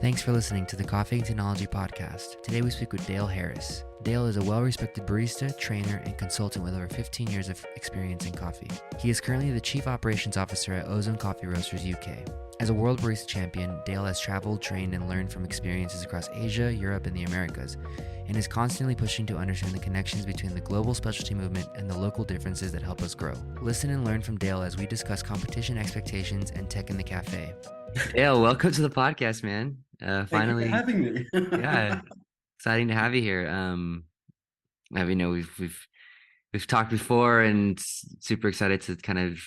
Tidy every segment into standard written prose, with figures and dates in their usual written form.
Thanks for listening to the Coffee and Technology Podcast. Today we speak with Dale Harris. Dale is a well-respected barista, trainer, and consultant with over 15 years of experience in coffee. He is currently the Chief Operations Officer at Ozone Coffee Roasters UK. As a World Barista Champion, Dale has traveled, trained, and learned from experiences across Asia, Europe, and the Americas, and is constantly pushing to understand the connections between the global specialty movement and the local differences that help us grow. Listen and learn from Dale as we discuss competition expectations and tech in the cafe. Dale, welcome to the podcast, man. Thank you for having me. Yeah, exciting to have you here. We've talked before, and super excited to kind of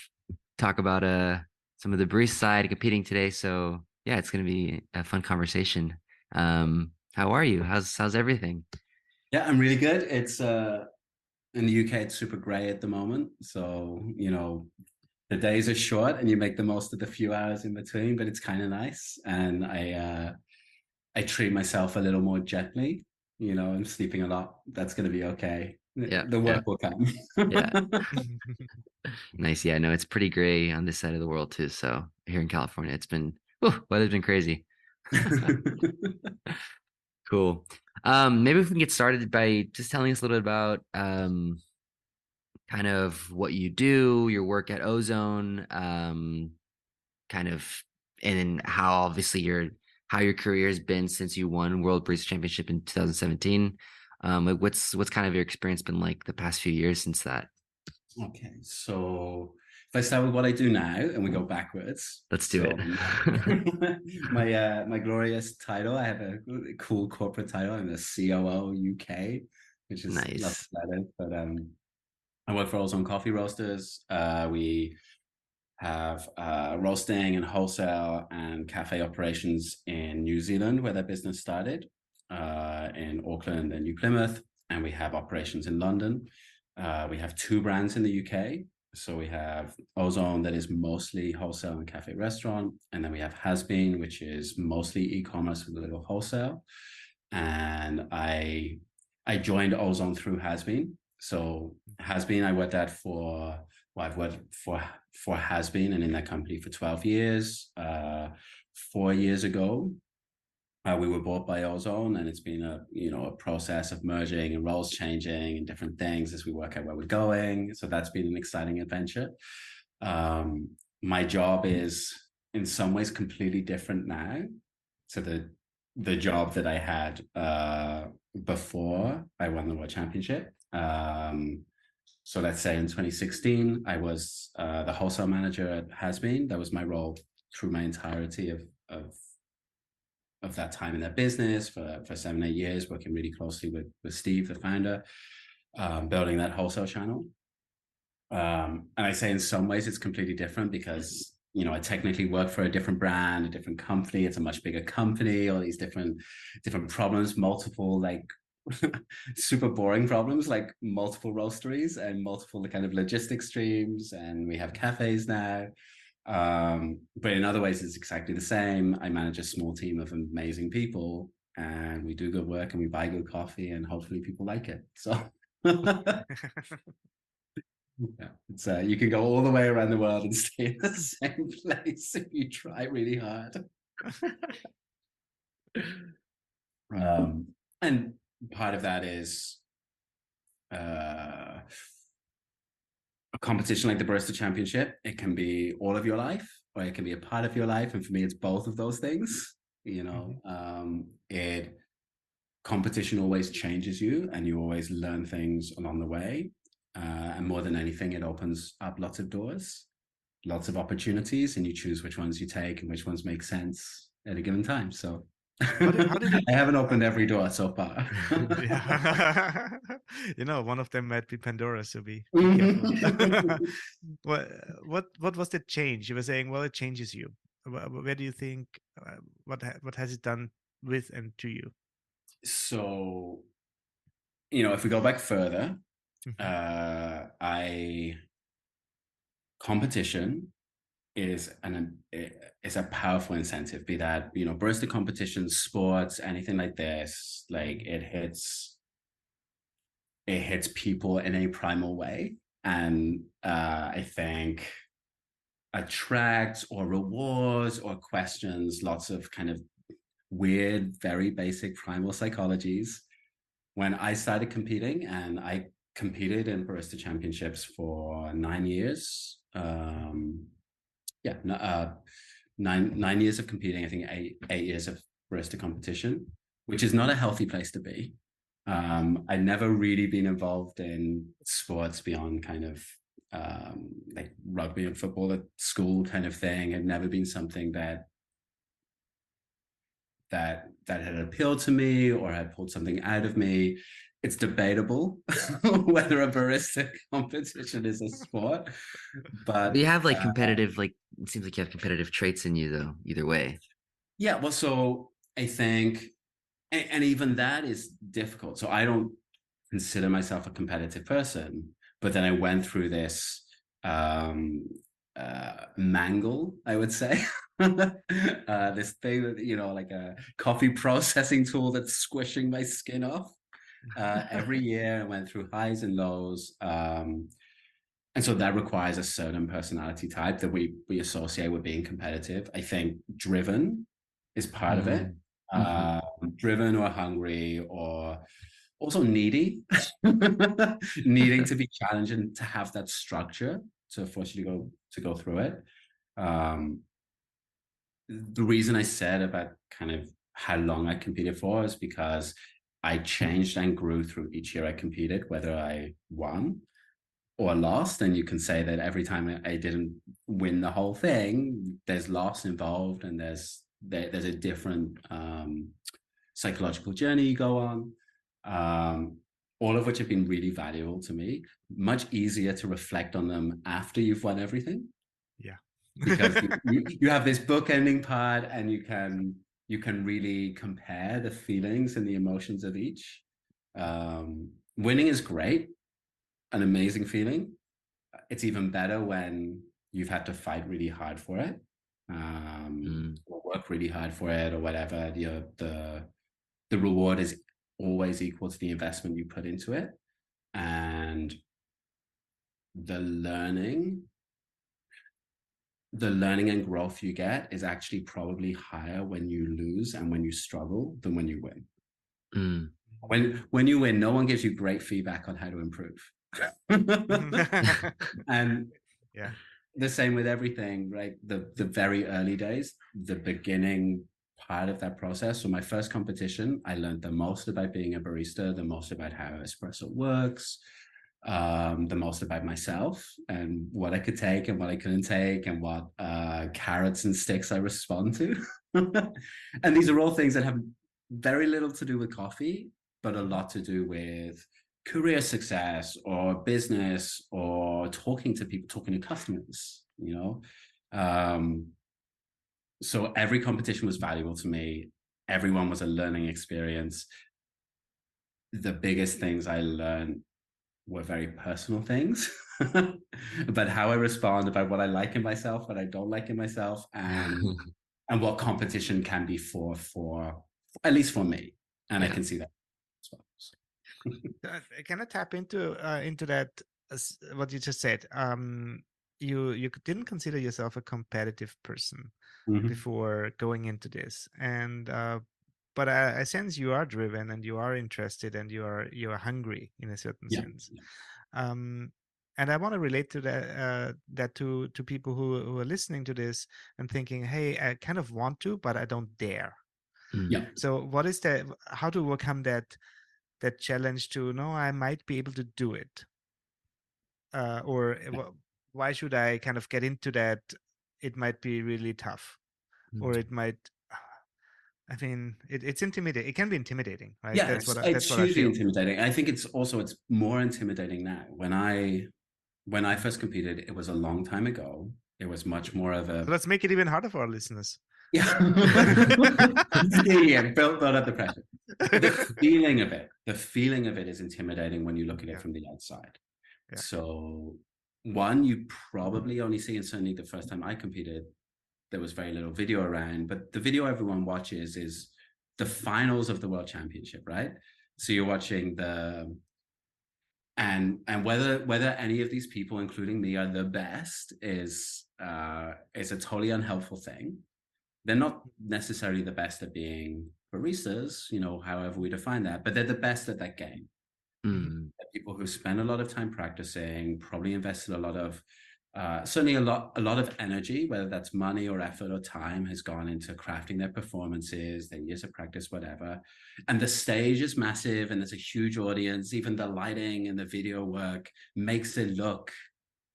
talk about some of the barista side competing today. So yeah, it's going to be a fun conversation. How are you? How's everything? Yeah, I'm really good. It's in the UK, it's super gray at the moment. So, the days are short and you make the most of the few hours in between, but it's kind of nice. And I treat myself a little more gently. I'm sleeping a lot. That's going to be okay. Yeah, The work will come. yeah. Nice. Yeah, no, it's pretty gray on this side of the world too. So here in California, weather's been crazy. Cool. Maybe if we can get started by just telling us a little bit about kind of what you do, your work at Ozone, kind of, and then how obviously how your career has been since you won World Barista Championship in 2017. Like what's kind of your experience been like the past few years since that? Okay, so if I start with what I do now and we go backwards. Let's do it. My glorious title, I have a cool corporate title. I'm the COO UK, which is Nice. But I work for Ozone Coffee Roasters. We have roasting and wholesale and cafe operations in New Zealand, where their business started, in Auckland and New Plymouth, and we have operations in London. We have two brands in the UK. So we have Ozone, that is mostly wholesale and cafe restaurant, and then we have Has Been, which is mostly e-commerce with a little wholesale. And I joined Ozone through Has Been. So Has Been, I've worked for Has Been and in that company for 12 years. 4 years ago, we were bought by Ozone, and it's been a process of merging and roles changing and different things as we work out where we're going. So that's been an exciting adventure. My job is in some ways completely different now to the job that I had before I won the World Championship. So let's say in 2016, I was the wholesale manager at Has Been. That was my role through my entirety of that time in that business for 7-8 years, working really closely with Steve, the founder, building that wholesale channel. And I say in some ways it's completely different because, I technically work for a different brand, a different company. It's a much bigger company, all these different problems, multiple like super boring problems, like multiple roasteries and multiple kind of logistics streams. And we have cafes now. But in other ways, it's exactly the same. I manage a small team of amazing people, and we do good work and we buy good coffee, and hopefully people like it. So yeah, it's you can go all the way around the world and stay in the same place if you try really hard. And part of that is a competition like the Barista Championship. It can be all of your life, or it can be a part of your life. And for me, it's both of those things. Competition always changes you, and you always learn things along the way. And more than anything, it opens up lots of doors, lots of opportunities, and you choose which ones you take and which ones make sense at a given time. So How did it... I haven't opened every door so far. One of them might be Pandora, so be careful. What was the change? You were saying, well, it changes you. Where do you think, what has it done with and to you? So, if we go back further, competition is a powerful incentive, be that, barista competitions, sports, anything like this. Like it hits people in a primal way. And I think attracts or rewards or questions lots of kind of weird, very basic primal psychologies. When I started competing, and I competed in Barista Championships for 9 years. Nine years of competing. I think eight years of barista competition, which is not a healthy place to be. I'd never really been involved in sports beyond kind of like rugby and football at school kind of thing. Had never been something that had appealed to me or had pulled something out of me. It's debatable whether a barista competition is a sport, but you have like competitive, like it seems like you have competitive traits in you though, either way. Yeah, well, so I think, and even that is difficult. So I don't consider myself a competitive person, but then I went through this mangle, I would say. This thing that, like a coffee processing tool that's squishing my skin off. Every year I went through highs and lows. And so that requires a certain personality type that we associate with being competitive. I think driven is part of it. Driven or hungry, or also needy, needing to be challenged and to have that structure to force you to go through it. The reason I said about kind of how long I competed for is because I changed and grew through each year I competed, whether I won or lost. And you can say that every time I didn't win the whole thing, there's loss involved, and there's a different psychological journey you go on, all of which have been really valuable to me. Much easier to reflect on them after you've won everything. Yeah. Because you have this bookending part, and you can really compare the feelings and the emotions of each. Winning is great, an amazing feeling. It's even better when you've had to fight really hard for it, or work really hard for it, or whatever. The reward is always equal to the investment you put into it, and the learning and growth you get is actually probably higher when you lose and when you struggle than when you win. When you win, no one gives you great feedback on how to improve. And yeah, the same with everything, right? The very early days, the beginning part of that process. So my first competition, I learned the most about being a barista, the most about how espresso works, the most about myself and what I could take and what I couldn't take, and what carrots and sticks I respond to. And these are all things that have very little to do with coffee, but a lot to do with career success or business or talking to people, talking to customers, So every competition was valuable to me. Everyone was a learning experience. The biggest things I learned were very personal things about how I respond, about what I like in myself, what I don't like in myself, and what competition can be for at least for me. And I can see that as well. So. Can I tap into that, what you just said? You didn't consider yourself a competitive person before going into this, and but I sense you are driven and you are interested and you are hungry in a certain sense. And I want to relate to that to people who are listening to this and thinking, hey, I kind of want to, but I don't dare. Yeah. So what is that? How to overcome that challenge to know I might be able to do it? Or why should I kind of get into that? It might be really tough, or it might. I mean, it's intimidating. It can be intimidating, right? Yeah, that's it's what I hugely feel. intimidating. I think it's more intimidating now. When I first competed, it was a long time ago. It was much more of a. So let's make it even harder for our listeners. Yeah. Built out of the pressure. The feeling of it is intimidating when you look at it from the outside. Yeah. So one, you probably only see, and certainly the first time I competed, there was very little video around, but the video everyone watches is the finals of the World Championship, right? So you're watching and whether any of these people, including me, are the best is a totally unhelpful thing. they're not necessarily the best at being baristas, however we define that, but they're the best at that game. Mm. They're people who spend a lot of time practicing, probably invested a lot of certainly a lot of energy, whether that's money or effort or time, has gone into crafting their performances, their years of practice, whatever. And the stage is massive, and there's a huge audience. Even the lighting and the video work makes it look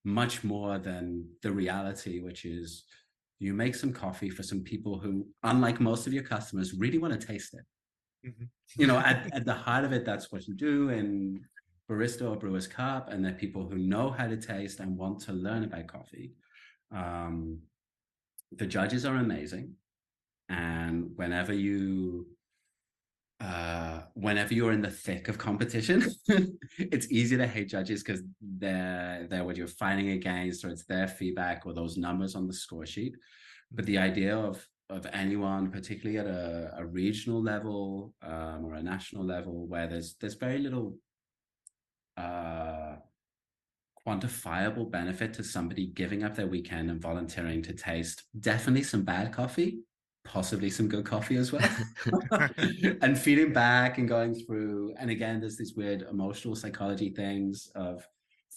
much more than the reality, which is you make some coffee for some people who, unlike most of your customers, really want to taste it. At the heart of it, that's what you do in barista or brewer's cup, and they're people who know how to taste and want to learn about coffee. The judges are amazing, and whenever you're in the thick of competition, it's easy to hate judges because they're what you're fighting against, or it's their feedback or those numbers on the score sheet. But the idea of anyone, particularly at a regional level or a national level, where there's very little quantifiable benefit to somebody giving up their weekend and volunteering to taste definitely some bad coffee, possibly some good coffee as well, and feeding back and going through. And again, there's these weird emotional psychology things of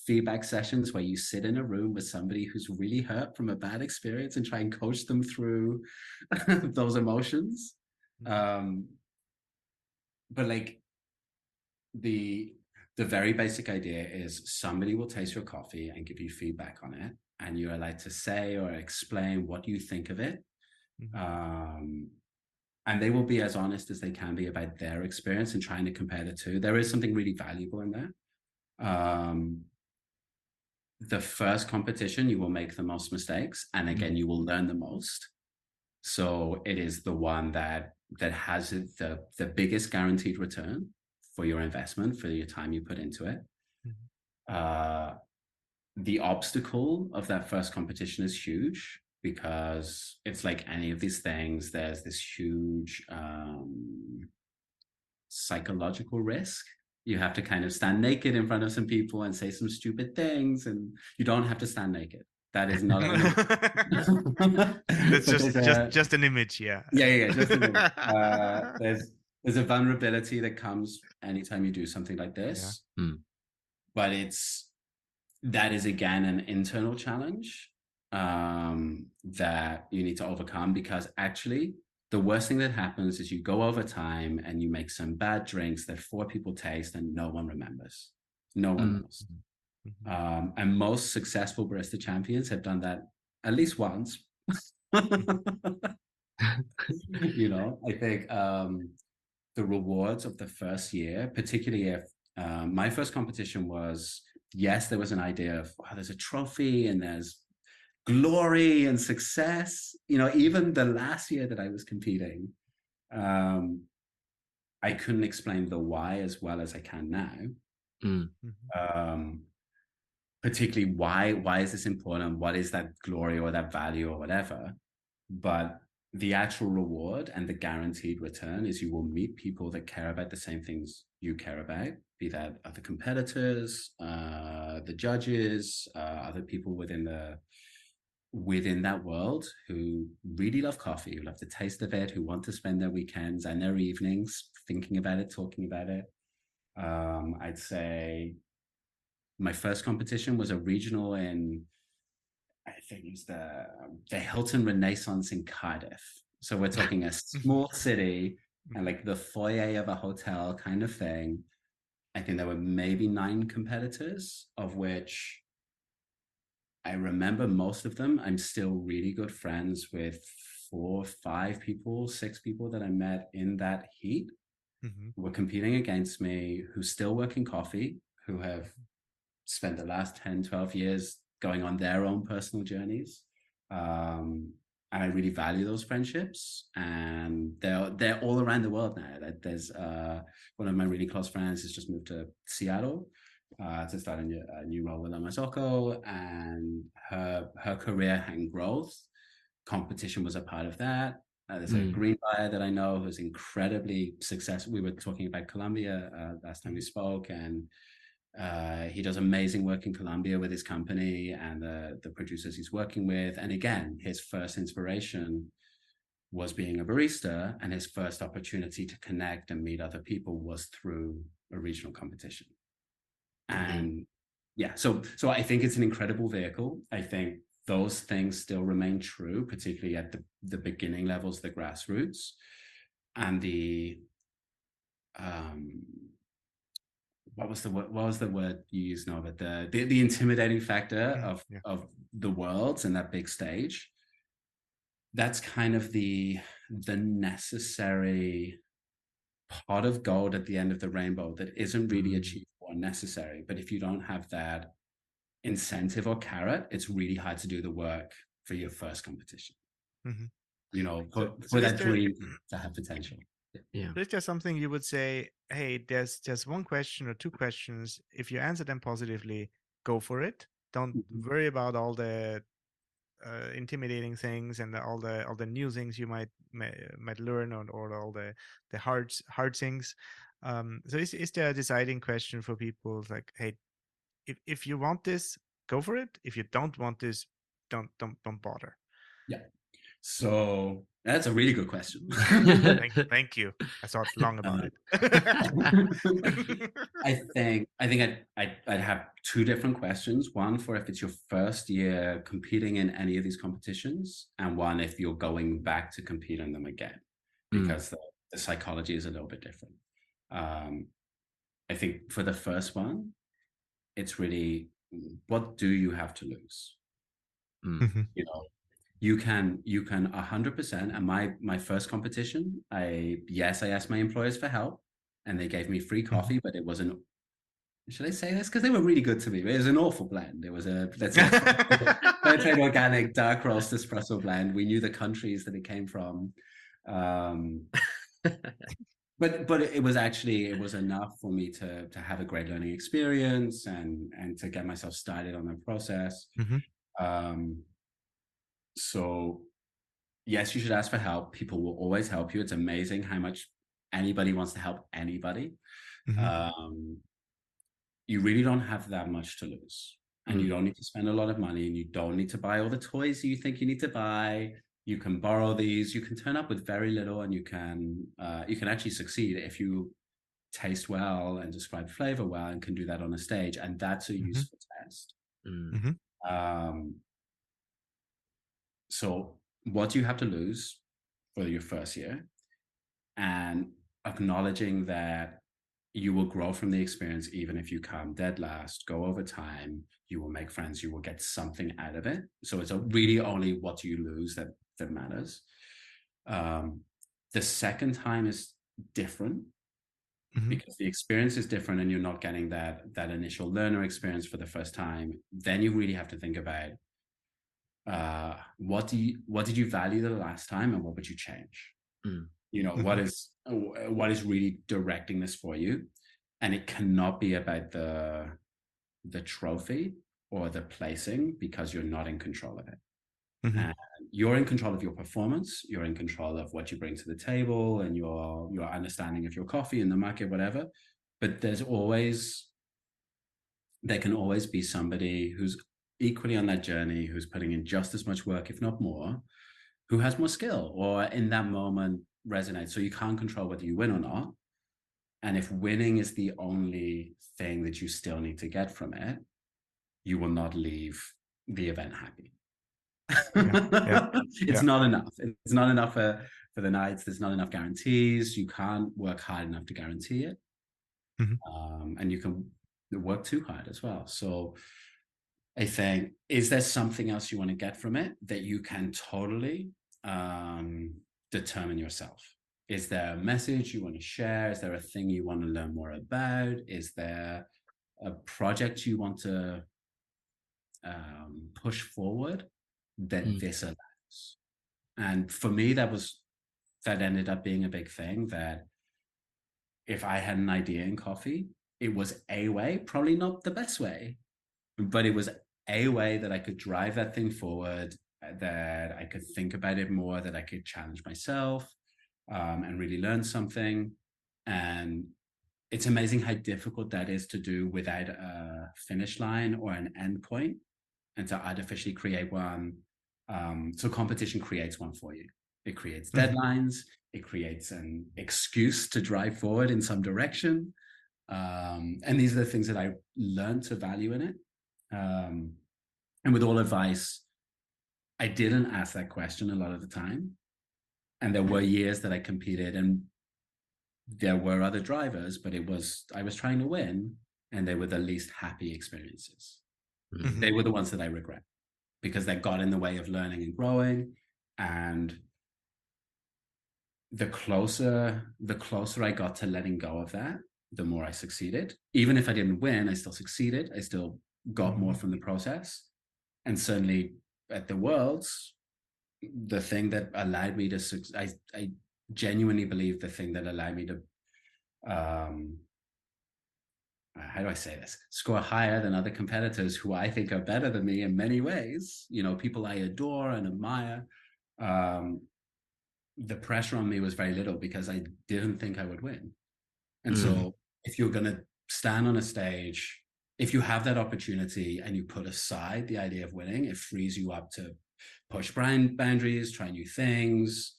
feedback sessions where you sit in a room with somebody who's really hurt from a bad experience and try and coach them through those emotions. But like the very basic idea is somebody will taste your coffee and give you feedback on it, and you're allowed to say or explain what you think of it. And they will be as honest as they can be about their experience and trying to compare the two. There is something really valuable in there. The first competition, you will make the most mistakes, and again, you will learn the most. So it is the one that has the biggest guaranteed return for your investment, for your time you put into it. The obstacle of that first competition is huge, because it's like any of these things, there's this huge psychological risk. You have to kind of stand naked in front of some people and say some stupid things, and you don't have to stand naked. That is not That's just an image. Yeah, just an image. There's a vulnerability that comes anytime you do something like this. But that is again an internal challenge that you need to overcome, because actually the worst thing that happens is you go over time and you make some bad drinks that 4 people taste and no one remembers. No one knows. And most successful barista champions have done that at least once. I think the rewards of the first year, particularly if my first competition was, yes, there was an idea of, wow, there's a trophy and there's glory and success. Even the last year that I was competing, I couldn't explain the why as well as I can now. Particularly why is this important? What is that glory or that value or whatever? But the actual reward and the guaranteed return is you will meet people that care about the same things you care about, be that other competitors, the judges, other people within that world who really love coffee, who love the taste of it, who want to spend their weekends and their evenings thinking about it, talking about it. I'd say my first competition was a regional in, I think it was the Hilton Renaissance in Cardiff. So we're talking a small city and like the foyer of a hotel kind of thing. I think there were maybe 9 competitors, of which I remember most of them. I'm still really good friends with 4, 5 people, 6 people that I met in that heat who were competing against me, who still work in coffee, who have spent the last 10, 12 years going on their own personal journeys. And I really value those friendships. And they're all around the world now. There's one of my really close friends has just moved to Seattle to start a new role with Amazoko, and her career and growth. Competition was a part of that. There's a green buyer that I know who's incredibly successful. We were talking about Colombia last time we spoke, and he does amazing work in Colombia with his company and the producers he's working with. And again, his first inspiration was being a barista, and his first opportunity to connect and meet other people was through a regional competition. And yeah, so I think it's an incredible vehicle. I think those things still remain true, particularly at the beginning levels, the grassroots, and the what was the word you used, Norbert? The intimidating factor of the worlds and that big stage. That's kind of the necessary pot of gold at the end of the rainbow that isn't really achievable or necessary. But if you don't have that incentive or carrot, it's really hard to do the work for your first competition. You know, for that dream to have potential. Yeah. Is there something you would say, hey, there's just one question or two questions. If you answer them positively, go for it. Don't worry about all the intimidating things and all the new things you might learn, or all the hard things. So is there a deciding question for people, like, hey, if you want this, go for it. If you don't want this, don't bother. Yeah. So that's a really good question. Thank you. I thought long about it. I think I'd have two different questions. One for if it's your first year competing in any of these competitions, and one if you're going back to compete in them again, because the psychology is a little bit different. I think for the first one, it's really, what do you have to lose? You know, you can 100%. And my first competition, I asked my employers for help, and they gave me free coffee, but it wasn't, should I say this? Because they were really good to me. It was an awful blend. It was let's say, fair trade organic dark roast espresso blend. We knew the countries that it came from. But it was enough for me to have a great learning experience and to get myself started on the process. So yes, you should ask for help. People will always help you. It's amazing how much anybody wants to help anybody. You really don't have that much to lose, and you don't need to spend a lot of money, and you don't need to buy all the toys you think you need to buy. You can borrow these. You can turn up with very little, and you can actually succeed if you taste well and describe flavor well, and can do that on a stage. And that's a useful test. So what do you have to lose for your first year? And acknowledging that you will grow from the experience, even if you come dead last, go over time, you will make friends, you will get something out of it. So it's really only what do you lose that matters. The second time is different because the experience is different, and you're not getting that initial learner experience for the first time. Then you really have to think about what did you value the last time, and what would you change? You know, what is really directing this for you? And it cannot be about the trophy or the placing, because you're not in control of it. And you're in control of your performance, you're in control of what you bring to the table, and your understanding of your coffee in the market, whatever. But there can always be somebody who's equally on that journey, who's putting in just as much work, if not more, who has more skill, or in that moment resonates. So you can't control whether you win or not. And if winning is the only thing that you still need to get from it, you will not leave the event happy. It's not enough. It's not enough for the nights. There's not enough guarantees. You can't work hard enough to guarantee it. And you can work too hard as well. So I think, is there something else you want to get from it that you can totally determine yourself? Is there a message you want to share? Is there a thing you want to learn more about? Is there a project you want to push forward that this allows? And for me, that ended up being a big thing, that if I had an idea in coffee, it was a way, probably not the best way, but it was a way that I could drive that thing forward, that I could think about it more, that I could challenge myself and really learn something. And it's amazing how difficult that is to do without a finish line or an end point, and to artificially create one. So competition creates one for you. It creates deadlines. It creates an excuse to drive forward in some direction. And these are the things that I learned to value in it. And with all advice, I didn't ask that question a lot of the time. And there were years that I competed and there were other drivers, but I was trying to win, and they were the least happy experiences. They were the ones that I regret because they got in the way of learning and growing. And the closer I got to letting go of that, the more I succeeded. Even if I didn't win, I still succeeded. I still got more from the process. And certainly at the Worlds, the thing that allowed me to, I genuinely believe the thing that allowed me to, how do I say this? Score higher than other competitors who I think are better than me in many ways, people I adore and admire. The pressure on me was very little because I didn't think I would win. And so if you're going to stand on a stage, if you have that opportunity and you put aside the idea of winning, it frees you up to push brand boundaries, try new things,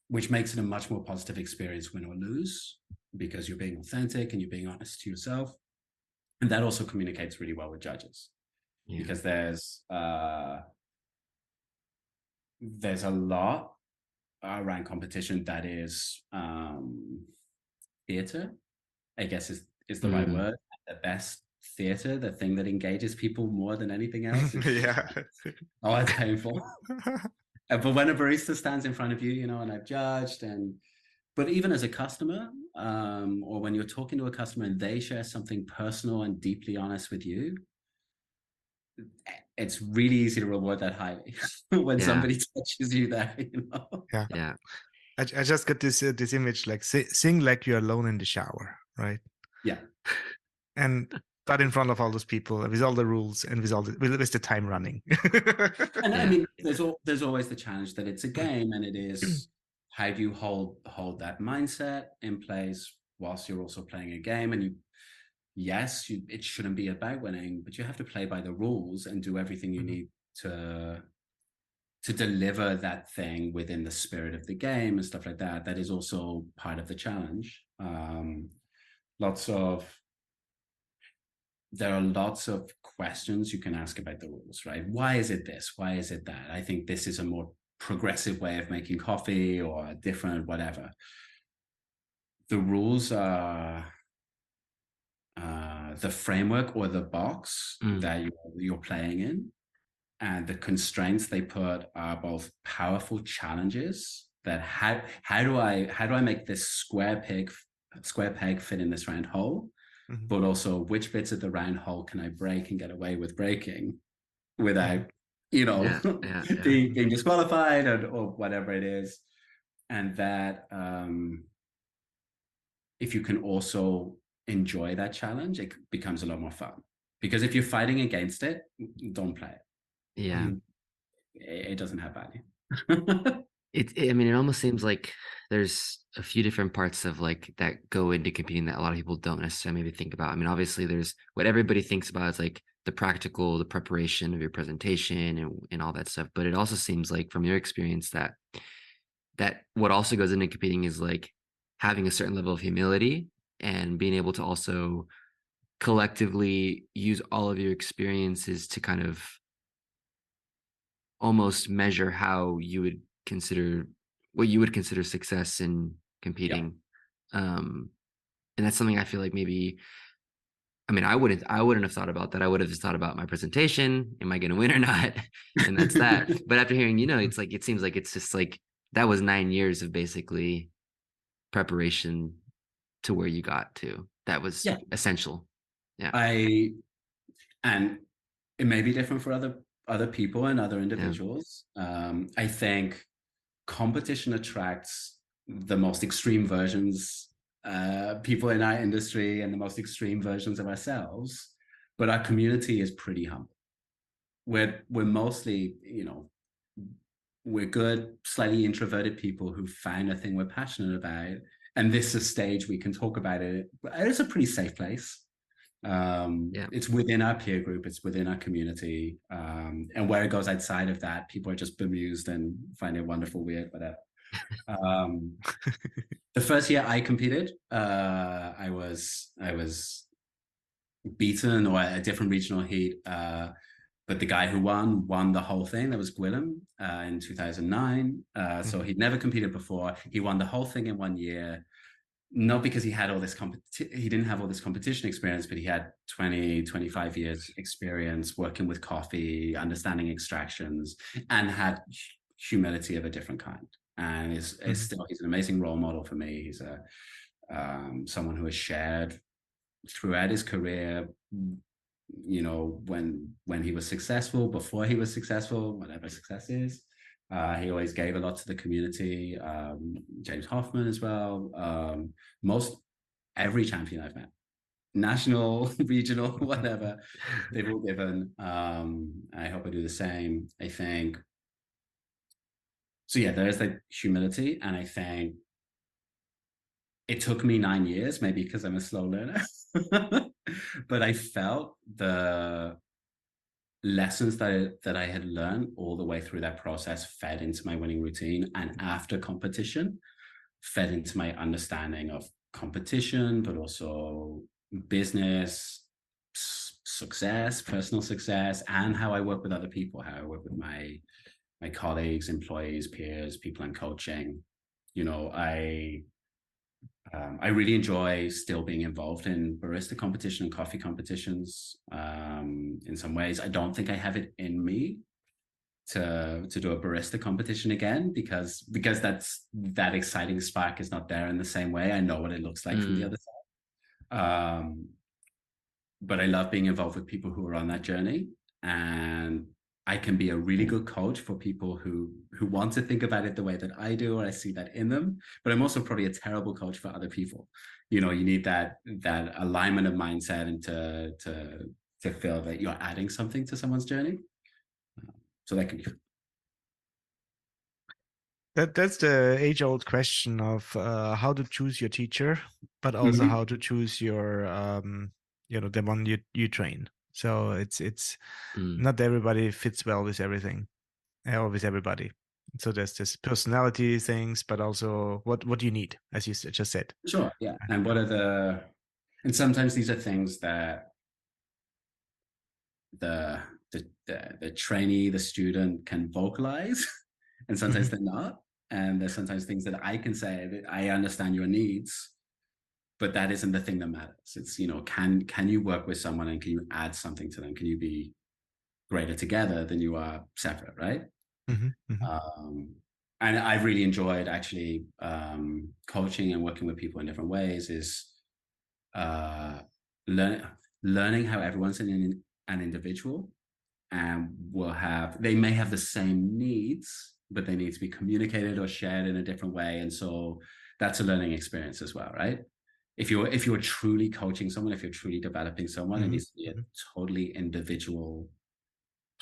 which makes it a much more positive experience, win or lose, because you're being authentic and you're being honest to yourself. And that also communicates really well with judges, because there's a lot around competition that is theater, I guess is the right word. The best theater, the thing that engages people more than anything else. Oh, it's painful. But when a barista stands in front of you, and I've judged, but even as a customer, or when you're talking to a customer and they share something personal and deeply honest with you, it's really easy to reward that highly when somebody touches you there, Yeah. I just got this image, like sing like you're alone in the shower, right? Yeah. But in front of all those people, with all the rules and with the time running. And I mean, there's always the challenge that it's a game, and it is, how do you hold that mindset in place whilst you're also playing a game? And it shouldn't be about winning, but you have to play by the rules and do everything you need to deliver that thing within the spirit of the game and stuff like that. That is also part of the challenge. There are lots of questions you can ask about the rules, right? Why is it this? Why is it that? I think this is a more progressive way of making coffee, or a different whatever. The rules are the framework or the box that you're playing in. And the constraints they put are both powerful challenges that how do I make this square peg fit in this round hole, but also which bits of the round hole can I break and get away with breaking without being disqualified or whatever it is. And that if you can also enjoy that challenge, it becomes a lot more fun. Because if you're fighting against it, don't play it. It doesn't have value. It almost seems like there's a few different parts of like that go into competing that a lot of people don't necessarily maybe think about. I mean, obviously there's what everybody thinks about is like the preparation of your presentation and all that stuff. But it also seems like from your experience that what also goes into competing is like having a certain level of humility and being able to also collectively use all of your experiences to kind of almost measure how you would consider success in competing. And that's something I feel like maybe, I mean, I wouldn't have thought about that. I would have just thought about my presentation. Am I going to win or not? And that's that. But after hearing, it's like, it seems like it's just like, that was 9 years of basically preparation to where you got to. That was essential. Yeah. And it may be different for other people and other individuals. I think competition attracts the most extreme versions, people in our industry, and the most extreme versions of ourselves. But our community is pretty humble. We're mostly, we're good, slightly introverted people who find a thing we're passionate about. And this is a stage we can talk about it. It's a pretty safe place. It's within our peer group, it's within our community. And where it goes outside of that, people are just bemused and find it wonderful, weird, whatever. The first year I competed, I was beaten, or a different regional heat. But the guy who won the whole thing. That was Gwilym in 2009. So he'd never competed before. He won the whole thing in 1 year. Not because he had all this he didn't have all this competition experience, but he had 25 years experience working with coffee, understanding extractions, and had humility of a different kind. And he's an amazing role model for me. He's someone who has shared throughout his career, you know, when he was successful, before he was successful, whatever success is. He always gave a lot to the community. James Hoffman as well. Every champion I've met, national, regional, whatever, they've all given. I hope I do the same. I think. So yeah, there is that humility, and I think it took me 9 years, maybe because I'm a slow learner, but I felt the lessons that I had learned all the way through that process fed into my winning routine, and after competition fed into my understanding of competition, but also business success, personal success, and how I work with other people, how I work with my colleagues, employees, peers, people I'm coaching. You know, I really enjoy still being involved in barista competition and coffee competitions. In some ways, I don't think I have it in me to do a barista competition again, because that exciting spark is not there in the same way. I know what it looks like from the other side. But I love being involved with people who are on that journey, and I can be a really good coach for people who want to think about it the way that I do, or I see that in them. But I'm also probably a terrible coach for other people. You know, you need that alignment of mindset, and to feel that you're adding something to someone's journey. So that can be. That's the age-old question of how to choose your teacher, but also how to choose your the one you train. So it's not everybody fits well with everything, or with everybody. So there's this personality things, but also what you need, as you just said. Sure, yeah. And and sometimes these are things that the trainee, the student can vocalize, and sometimes they're not. And there's sometimes things that I can say that I understand your needs, but that isn't the thing that matters. It's, you know, can you work with someone, and can you add something to them? Can you be greater together than you are separate, right? And I've really enjoyed actually coaching and working with people in different ways. Is learning how everyone's an individual, and they may have the same needs, but they need to be communicated or shared in a different way. And so that's a learning experience as well, right? If you're truly coaching someone, if you're truly developing someone, it needs to be a totally individual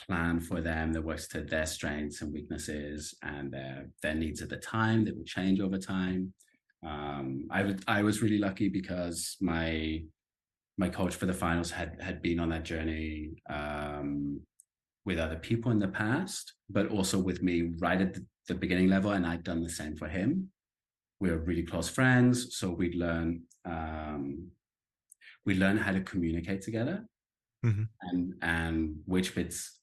plan for them that works to their strengths and weaknesses and their needs at the time that will change over time. I was really lucky because my coach for the finals had been on that journey with other people in the past, but also with me right at the beginning level, and I'd done the same for him. We were really close friends, so we'd learn how to communicate together, and which bits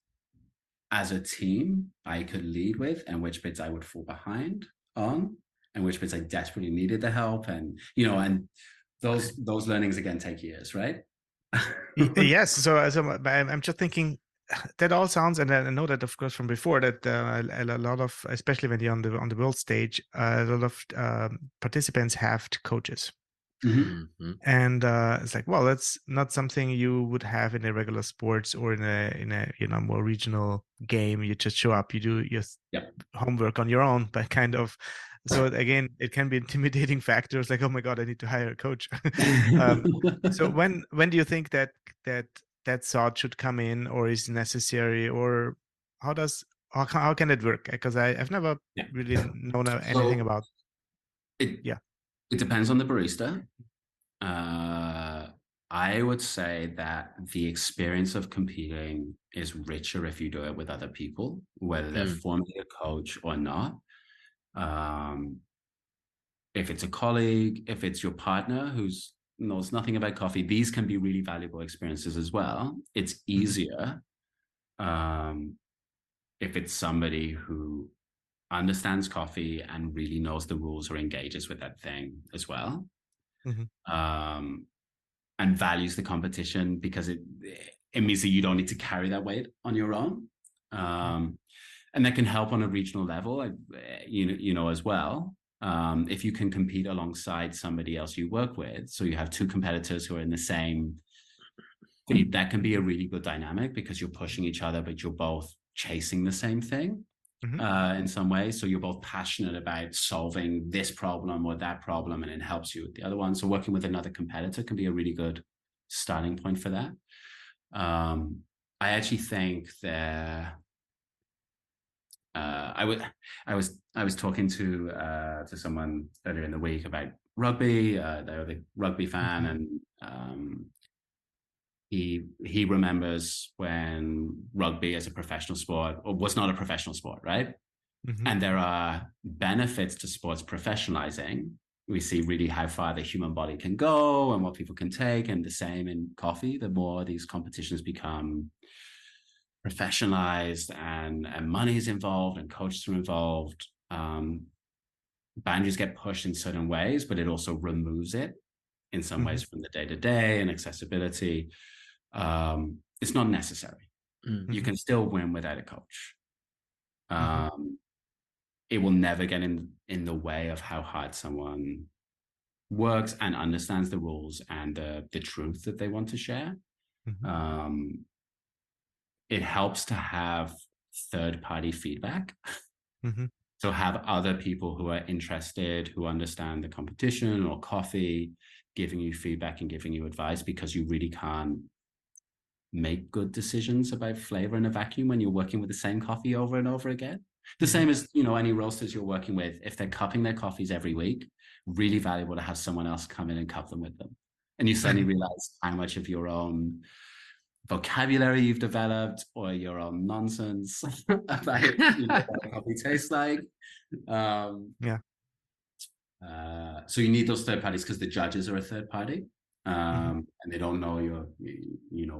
as a team I could lead with, and which bits I would fall behind on, and which bits I desperately needed the help. And and those learnings again take years, right? Yes. So I'm just thinking, that all sounds, and I know that of course from before, that a lot of, especially when you're on the world stage, a lot of participants have coaches. And it's like, well, that's not something you would have in a regular sports or in a more regional game. You just show up, you do your homework on your own, but kind of. So again, it can be intimidating factors, like, oh my God, I need to hire a coach. So when do you think that thought should come in, or is necessary, or how can it work? Because I've never really known anything about it. It depends on the barista. I would say that the experience of competing is richer if you do it with other people, whether they're formerly a coach or not. If it's a colleague, if it's your partner who's knows nothing about coffee, these can be really valuable experiences as well. It's easier if it's somebody who understands coffee and really knows the rules or engages with that thing as well. And values the competition, because it means that you don't need to carry that weight on your own. And that can help on a regional level, as well. If you can compete alongside somebody else you work with, so you have two competitors who are in the same, that can be a really good dynamic, because you're pushing each other, but you're both chasing the same thing in some way. So you're both passionate about solving this problem or that problem, and it helps you with the other one. So working with another competitor can be a really good starting point for that. I actually think that I was talking to someone earlier in the week about rugby. They're a rugby fan, and he remembers when rugby as a professional sport, or was not a professional sport, right? And there are benefits to sports professionalizing. We see really how far the human body can go and what people can take, and the same in coffee. The more these competitions become professionalized and money is involved and coaches are involved, boundaries get pushed in certain ways, but it also removes it in some ways from the day-to-day and accessibility. It's not necessary. You can still win without a coach. It will never get in the way of how hard someone works and understands the rules and the truth that they want to share. It helps to have third-party feedback. So have other people who are interested, who understand the competition or coffee, giving you feedback and giving you advice, because you really can't make good decisions about flavor in a vacuum when you're working with the same coffee over and over again. The same as, any roasters you're working with, if they're cupping their coffees every week, really valuable to have someone else come in and cup them with them. And you suddenly realize how much of your own vocabulary you've developed, or your own nonsense about what coffee tastes like. So you need those third parties, because the judges are a third party, and they don't know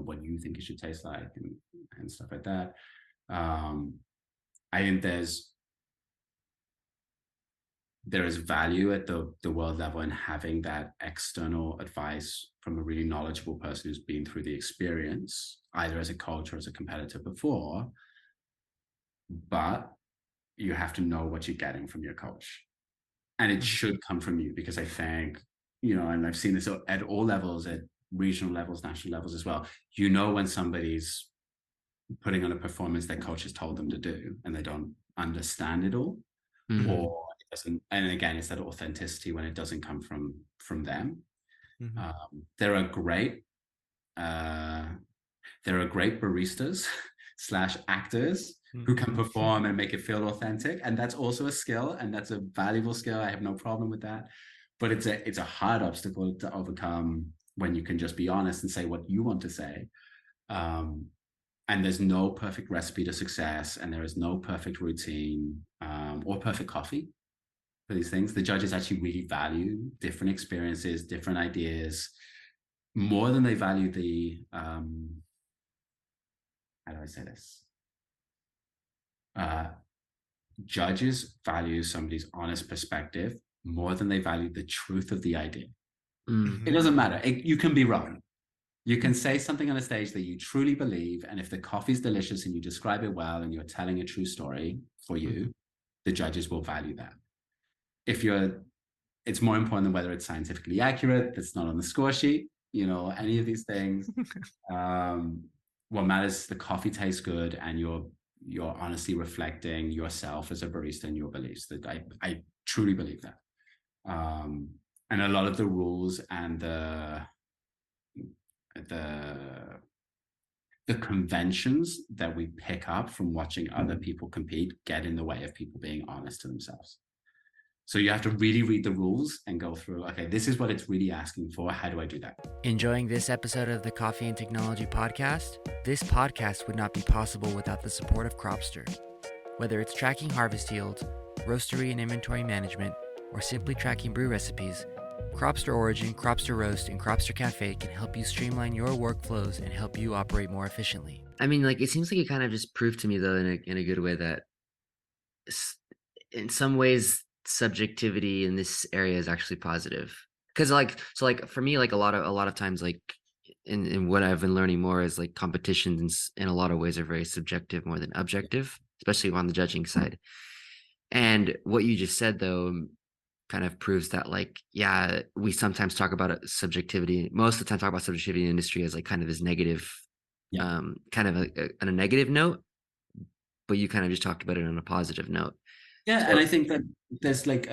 what you think it should taste like and stuff like that. I think there is value at the world level in having that external advice from a really knowledgeable person who's been through the experience, either as a coach or as a competitor before. But you have to know what you're getting from your coach, and it should come from you, because I think, and I've seen this at all levels, at regional levels, national levels as well. When somebody's putting on a performance that coach has told them to do, and they don't understand it all, or it doesn't. And again, it's that authenticity when it doesn't come from them. There are great baristas / actors who can perform and make it feel authentic, and that's also a skill, and that's a valuable skill. I have no problem with that, but it's a hard obstacle to overcome when you can just be honest and say what you want to say. And there's no perfect recipe to success, and there is no perfect routine or perfect coffee for these things. The judges actually really value different experiences, different ideas, more than they value the how do I say this? Judges value somebody's honest perspective more than they value the truth of the idea. It doesn't matter. You can be wrong. You can say something on a stage that you truly believe, and if the coffee's delicious and you describe it well and you're telling a true story for you, the judges will value that. It's more important than whether it's scientifically accurate. That's not on the score sheet. Any of these things. What matters is the coffee tastes good, and you're honestly reflecting yourself as a barista and your beliefs. That I truly believe that. And a lot of the rules and the conventions that we pick up from watching other people compete get in the way of people being honest to themselves. So you have to really read the rules and go through, okay, this is what it's really asking for. How do I do that? Enjoying this episode of the Coffee and Technology podcast? This podcast would not be possible without the support of Cropster. Whether it's tracking harvest yields, roastery and inventory management, or simply tracking brew recipes, Cropster Origin, Cropster Roast, and Cropster Cafe can help you streamline your workflows and help you operate more efficiently. I mean, like, it seems like you kind of just proved to me, though, in a good way that in some ways subjectivity in this area is actually positive. Because for me, like a lot of times, like in what I've been learning more is like competitions in a lot of ways are very subjective more than objective, especially on the judging side. And what you just said, though, kind of proves that, like, yeah, we sometimes talk about subjectivity. Most of the time, talk about subjectivity in the industry as like kind of this negative, kind of on a negative note. But you kind of just talked about it on a positive note. Yeah, and I think that there's like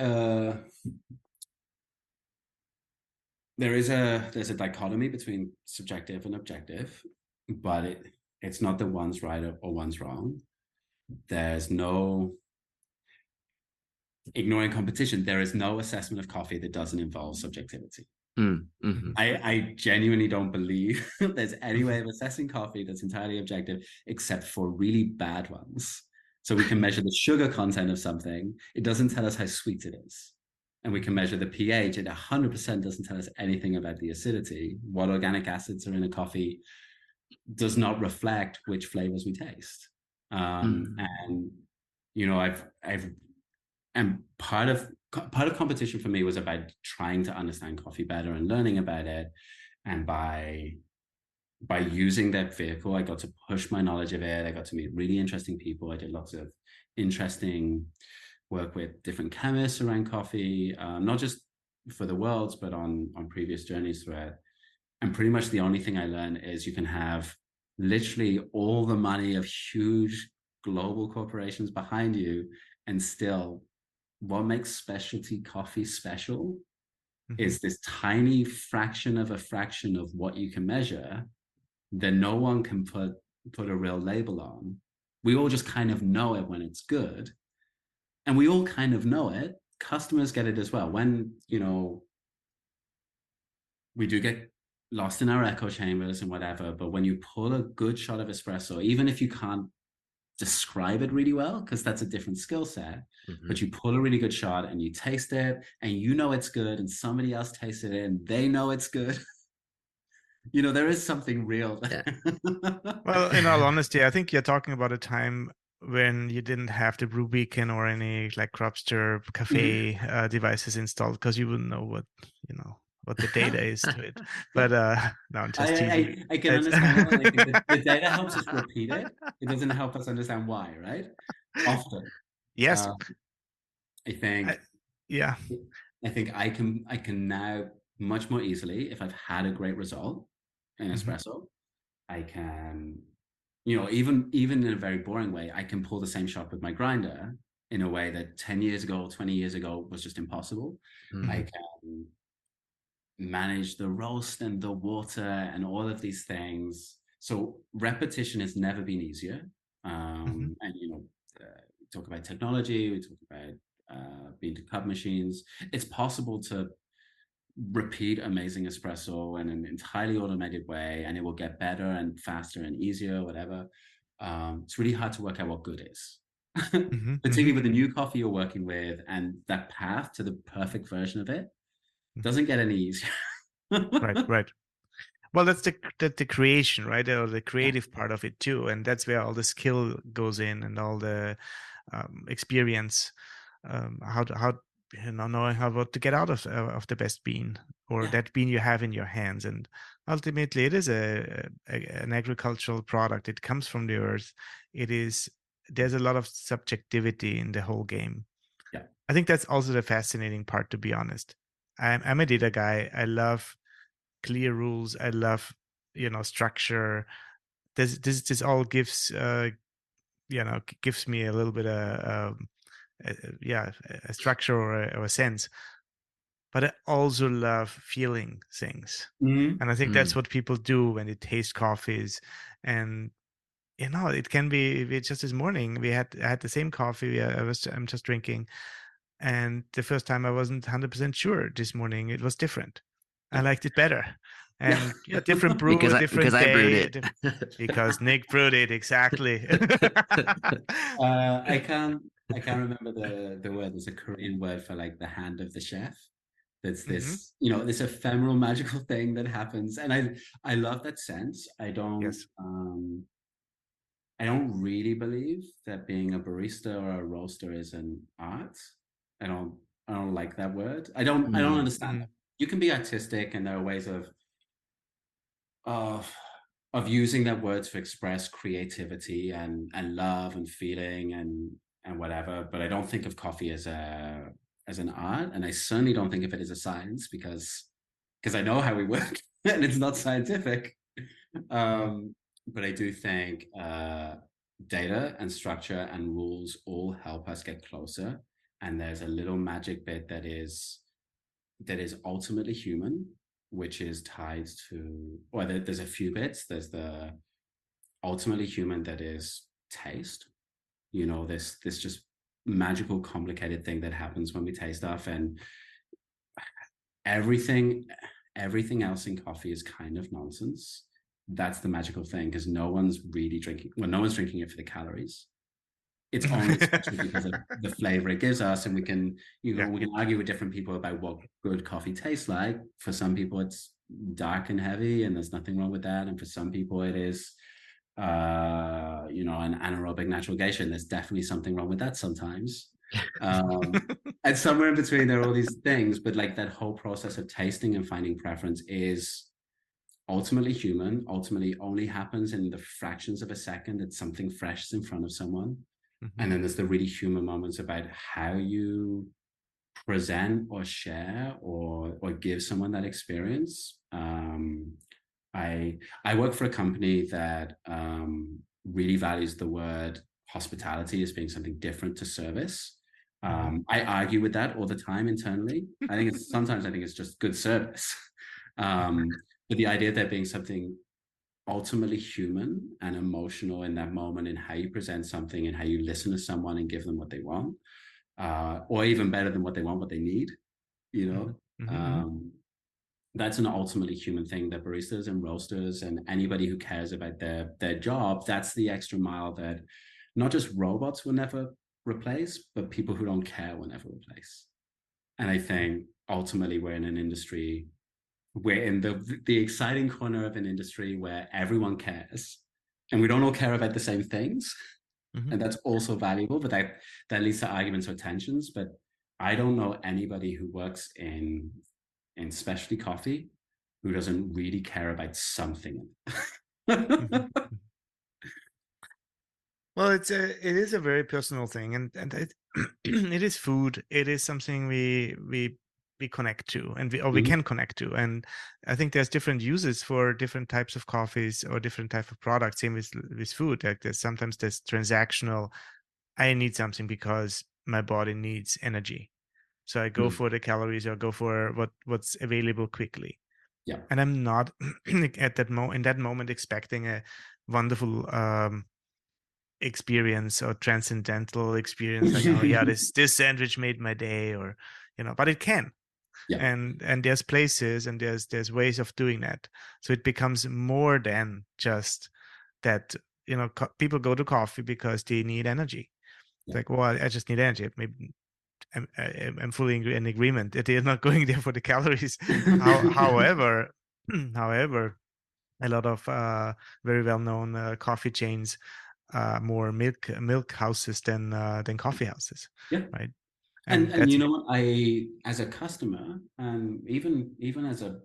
there's a dichotomy between subjective and objective, but it's not that one's right or one's wrong. There's no ignoring competition. There is no assessment of coffee that doesn't involve subjectivity. Mm-hmm. I genuinely don't believe there's any way of assessing coffee that's entirely objective, except for really bad ones. So we can measure the sugar content of something. It doesn't tell us how sweet it is. And we can measure the pH. It 100% doesn't tell us anything about the acidity. What organic acids are in a coffee does not reflect which flavors we taste. And, you know, and part of competition for me was about trying to understand coffee better and learning about it. And by using that vehicle, I got to push my knowledge of it. I got to meet really interesting people. I did lots of interesting work with different chemists around coffee, not just for the Worlds, but on previous journeys through it. And pretty much the only thing I learned is you can have literally all the money of huge global corporations behind you, and still what makes specialty coffee special is this tiny fraction of a fraction of what you can measure that no one can put a real label on. We all just kind of know it when it's good. And we all kind of know it. Customers get it as well. When, you know, we do get lost in our echo chambers and whatever, but when you pull a good shot of espresso, even if you can't describe it really well, because that's a different skill set, but you pull a really good shot and you taste it and you know it's good, and somebody else tasted it and they know it's good. You know, there is something real. Yeah. Well, in all honesty, I think you're talking about a time when you didn't have the Brew Beacon or any like Cropster Cafe devices installed, because you wouldn't know what the data is to it. But no, I'm just teasing. I can understand that. I think the data helps us repeat it. It doesn't help us understand why, right? Often. Yes. I think I can now much more easily, if I've had a great result in espresso, I can, you know, even in a very boring way, I can pull the same shot with my grinder in a way that 10 years ago, 20 years ago was just impossible. I can manage the roast and the water and all of these things. So repetition has never been easier. And, you know, we talk about technology, we talk about bean to cup machines. It's possible to repeat amazing espresso in an entirely automated way, and it will get better and faster and easier, whatever. It's really hard to work out what good is, particularly with the new coffee you're working with, and that path to the perfect version of it doesn't get any easier. Right. Well, that's the creation, right? Or the creative part of it too, and that's where all the skill goes in, and all the experience, how knowing what to get out of the best bean, or that bean you have in your hands. And ultimately, it is an agricultural product. It comes from the earth. There's a lot of subjectivity in the whole game. Yeah, I think that's also the fascinating part, to be honest. I'm a data guy. I love clear rules. I love, structure. This all gives gives me a little bit of a structure or a sense. But I also love feeling things, and I think that's what people do when they taste coffees. And it can be just this morning I had the same coffee I'm just drinking. And the first time I wasn't 100% sure. This morning it was different. I liked it better. And yeah, different brew, different I brewed day. it. Because Nick brewed it, exactly. I can't remember the word. There's a Korean word for like the hand of the chef. That's this, this ephemeral magical thing that happens. And I love that sense. Yes. I don't really believe that being a barista or a roaster is an art. I don't like that word. I don't understand that. You can be artistic, and there are ways of using that word to express creativity and love and feeling and whatever. But I don't think of coffee as an art, and I certainly don't think of it as a science because I know how we work and it's not scientific. But I do think data and structure and rules all help us get closer. And there's a little magic bit that is ultimately human, which is tied to, or there's a few bits. There's the ultimately human that is taste. This just magical, complicated thing that happens when we taste stuff, and everything else in coffee is kind of nonsense. That's the magical thing, because no one's drinking it for the calories. It's only because of the flavor it gives us, and we can argue with different people about what good coffee tastes like. For some people it's dark and heavy, and there's nothing wrong with that, and for some people it is an anaerobic natural geisha, and there's definitely something wrong with that sometimes. And somewhere in between there are all these things, but like that whole process of tasting and finding preference is ultimately human, ultimately only happens in the fractions of a second that something fresh is in front of someone. And then there's the really human moments about how you present or share or give someone that experience. I work for a company that really values the word hospitality as being something different to service. I argue with that all the time internally. Sometimes I think it's just good service. But the idea of there being something ultimately human and emotional in that moment, in how you present something and how you listen to someone and give them what they want, or even better than what they want, what they need, that's an ultimately human thing that baristas and roasters and anybody who cares about their job, that's the extra mile that not just robots will never replace, but people who don't care will never replace. And I think ultimately we're in the exciting corner of an industry where everyone cares, and we don't all care about the same things. And that's also valuable, but that leads to arguments or tensions. But I don't know anybody who works in specialty coffee who doesn't really care about something. Well, it is a very personal thing, and it, it is food. It is something we connect to, and we can connect to. And I think there's different uses for different types of coffees or different type of products. Same with food. Like sometimes there's transactional. I need something because my body needs energy, so I go for the calories or go for what's available quickly. Yeah. And I'm not at that in that moment expecting a wonderful experience or transcendental experience, like, oh yeah, this sandwich made my day, or but it can. And there's places and there's ways of doing that, so it becomes more than just that. People go to coffee because they need energy. It's like, well, I just need energy. Maybe I'm fully in agreement that they're not going there for the calories. However, a lot of very well-known coffee chains more milk houses than coffee houses. Right. And what, I, as a customer, even as a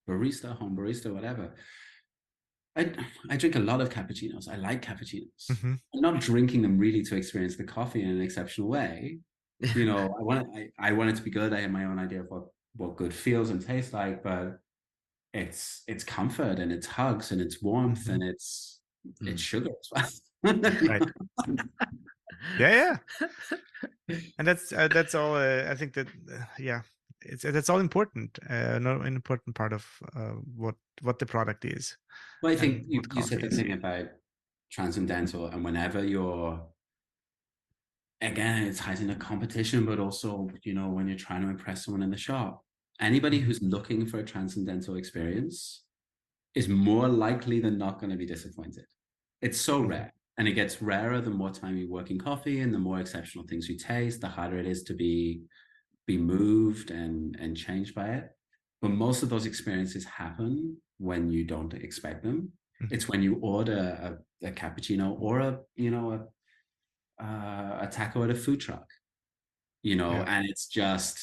barista, home barista, whatever, I drink a lot of cappuccinos. I like cappuccinos. I'm not drinking them really to experience the coffee in an exceptional way. I want it to be good. I have my own idea of what good feels and tastes like, but it's comfort and it's hugs and it's warmth and it's sugar as well. Right. Yeah. And that's all. I think that that's all important. An important part of what the product is. Well, I think you said the thing about transcendental, and whenever again, it ties into competition, but also, when you're trying to impress someone in the shop, anybody who's looking for a transcendental experience is more likely than not going to be disappointed. It's so rare. And it gets rarer the more time you work in coffee, and the more exceptional things you taste, the harder it is to be moved and changed by it. But most of those experiences happen when you don't expect them. It's when you order a cappuccino or a taco at a food truck, and it's just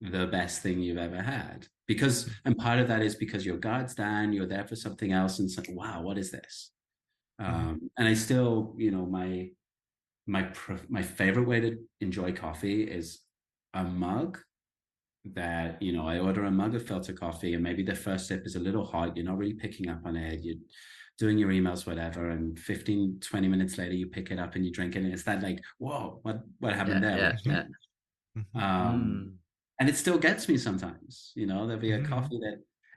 the best thing you've ever had. And part of that is because your guard's down, you're there for something else, and it's like, wow, what is this? And I still, my favorite way to enjoy coffee is a mug that, I order a mug of filter coffee, and maybe the first sip is a little hot. You're not really picking up on it. You're doing your emails, whatever. And 15-20 minutes later, you pick it up and you drink it. And it's that like, whoa, what happened there? And it still gets me sometimes, there'll be a coffee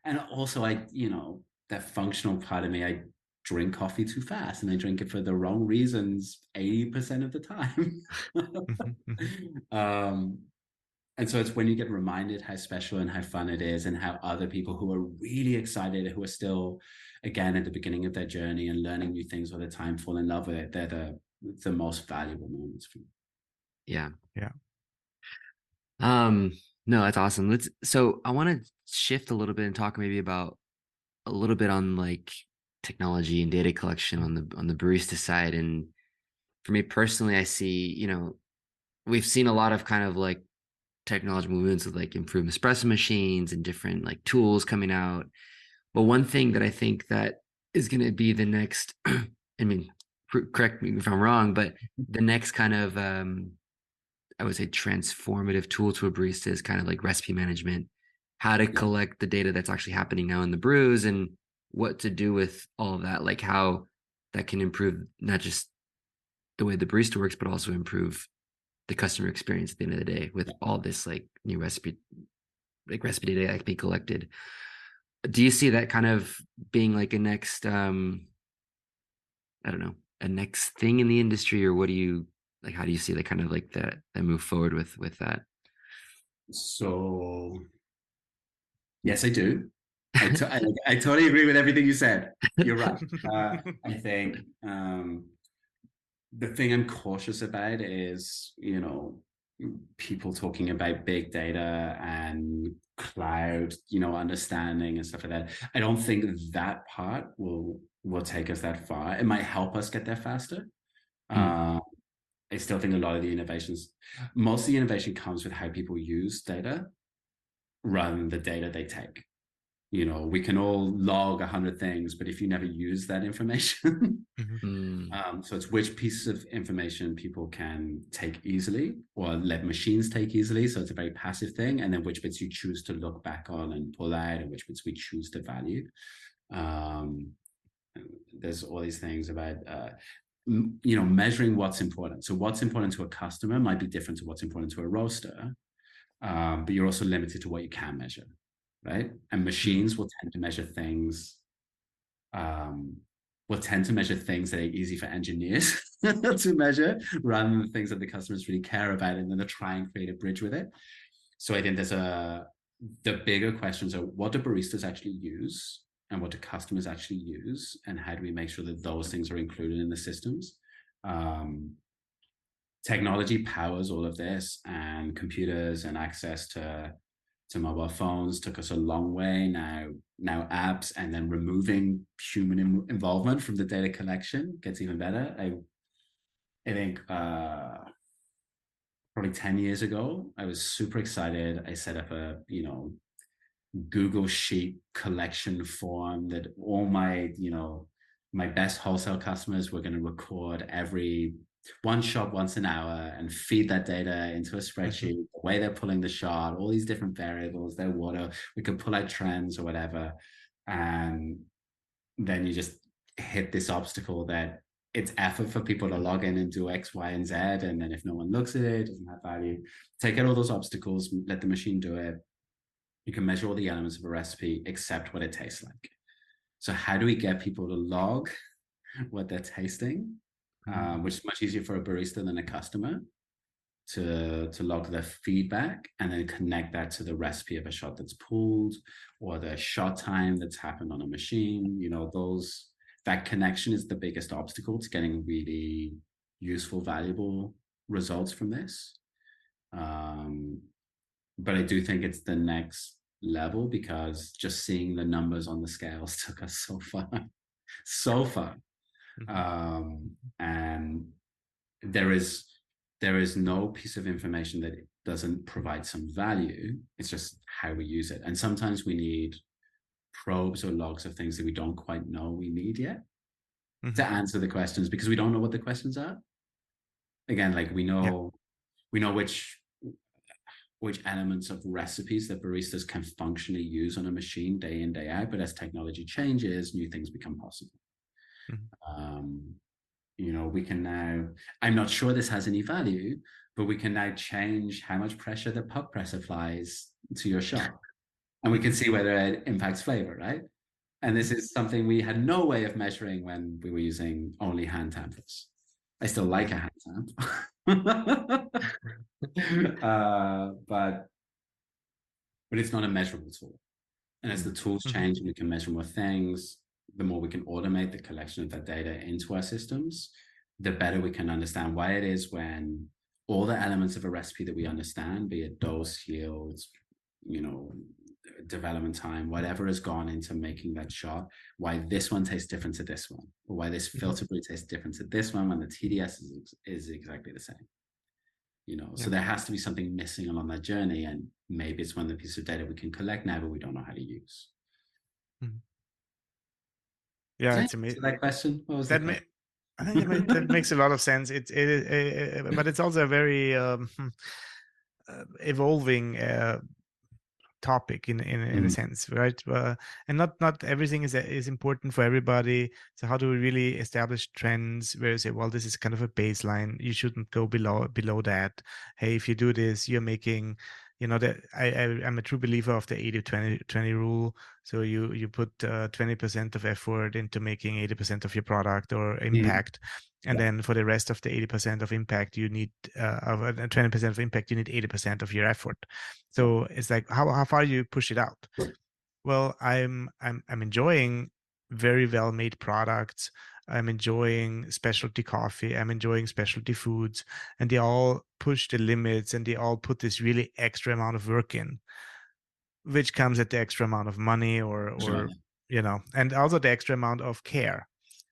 and also that functional part of me, I drink coffee too fast, and I drink it for the wrong reasons 80% of the time. And so it's when you get reminded how special and how fun it is, and how other people who are really excited, who are still, again, at the beginning of their journey and learning new things all the time, fall in love with it. They're the most valuable moments for me. Yeah. Yeah. No, that's awesome. So I want to shift a little bit and talk maybe about a little bit on like technology and data collection on the barista side. And for me personally, I see, we've seen a lot of kind of like technology movements with like improved espresso machines and different like tools coming out. But one thing that I think that is going to be the next, I mean, correct me if I'm wrong, but the next kind of, I would say transformative tool to a barista is kind of like recipe management, how to collect the data that's actually happening now in the brews, and what to do with all of that, like how that can improve not just the way the barista works, but also improve the customer experience at the end of the day with all this like new recipe data that can be collected. Do you see that kind of being like a next, I don't know, a next thing in the industry, or what do you like? How do you see that kind of like that move forward with that? So, yes, I do. I totally agree with everything you said. You're right. I think the thing I'm cautious about is, people talking about big data and cloud, understanding and stuff like that. I don't think that part will take us that far. It might help us get there faster. I still think a lot of the innovations, most of the innovation comes with how people use data rather than the data they take. We can all log 100 things, but if you never use that information, so it's which pieces of information people can take easily or let machines take easily. So it's a very passive thing. And then which bits you choose to look back on and pull out, and which bits we choose to value. There's all these things about, measuring what's important. So what's important to a customer might be different to what's important to a roaster, but you're also limited to what you can measure, right? And machines will tend to measure things, that are easy for engineers to measure, rather than the things that the customers really care about, and then they try and create a bridge with it. So I think the bigger questions are, what do baristas actually use, and what do customers actually use, and how do we make sure that those things are included in the systems? Technology powers all of this, and computers and access to mobile phones took us a long way. Now apps, and then removing human involvement from the data collection gets even better. I think probably 10 years ago, I was super excited. I set up a Google Sheet collection form that all my my best wholesale customers were going to record every one shot once an hour and feed that data into a spreadsheet, the way they're pulling the shot, all these different variables, their water, we could pull out trends or whatever. And then you just hit this obstacle that it's effort for people to log in and do X, Y, and Z. And then if no one looks at it, it doesn't have value. Take out all those obstacles, let the machine do it. You can measure all the elements of a recipe except what it tastes like. So how do we get people to log what they're tasting, which is much easier for a barista than a customer? to log their feedback and then connect that to the recipe of a shot that's pulled or the shot time that's happened on a machine. That connection is the biggest obstacle to getting really useful, valuable results from this. But I do think it's the next level, because just seeing the numbers on the scales took us so far. And there is no piece of information that it doesn't provide some value. It's just how we use it. And sometimes we need probes or logs of things that we don't quite know we need yet to answer the questions, because we don't know what the questions are. Again, like we know which elements of recipes that baristas can functionally use on a machine day in, day out. But as technology changes, new things become possible. We can now, I'm not sure this has any value, but we can now change how much pressure the puck press applies to your shot. And we can see whether it impacts flavor, right? And this is something we had no way of measuring when we were using only hand tampers. I still like a hand tamp. But it's not a measurable tool. And as the tools change and we can measure more things, the more we can automate the collection of that data into our systems, the better we can understand why it is when all the elements of a recipe that we understand, be it dose, yields, development time, whatever has gone into making that shot, why this one tastes different to this one, or why this filter brew tastes different to this one when the TDS is exactly the same. So there has to be something missing along that journey, and maybe it's one of the pieces of data we can collect now, but we don't know how to use. Yeah, it's amazing. That question. What was that? I think that makes a lot of sense. But it's also a very evolving topic in a sense, right? And not everything is important for everybody. So how do we really establish trends where you say, well, this is kind of a baseline, you shouldn't go below that. Hey, if you do this, you're making, that I'm a true believer of the 80-20 rule. So you put 20% of effort into making 80% of your product or impact. And then for the rest of the 80% of impact, you need 20% of impact, you need 80% of your effort. So it's like, how far you push it out? Well, I'm enjoying very well made products. I'm enjoying specialty coffee. I'm enjoying specialty foods, and they all push the limits, and they all put this really extra amount of work in, which comes at the extra amount of money or and also the extra amount of care.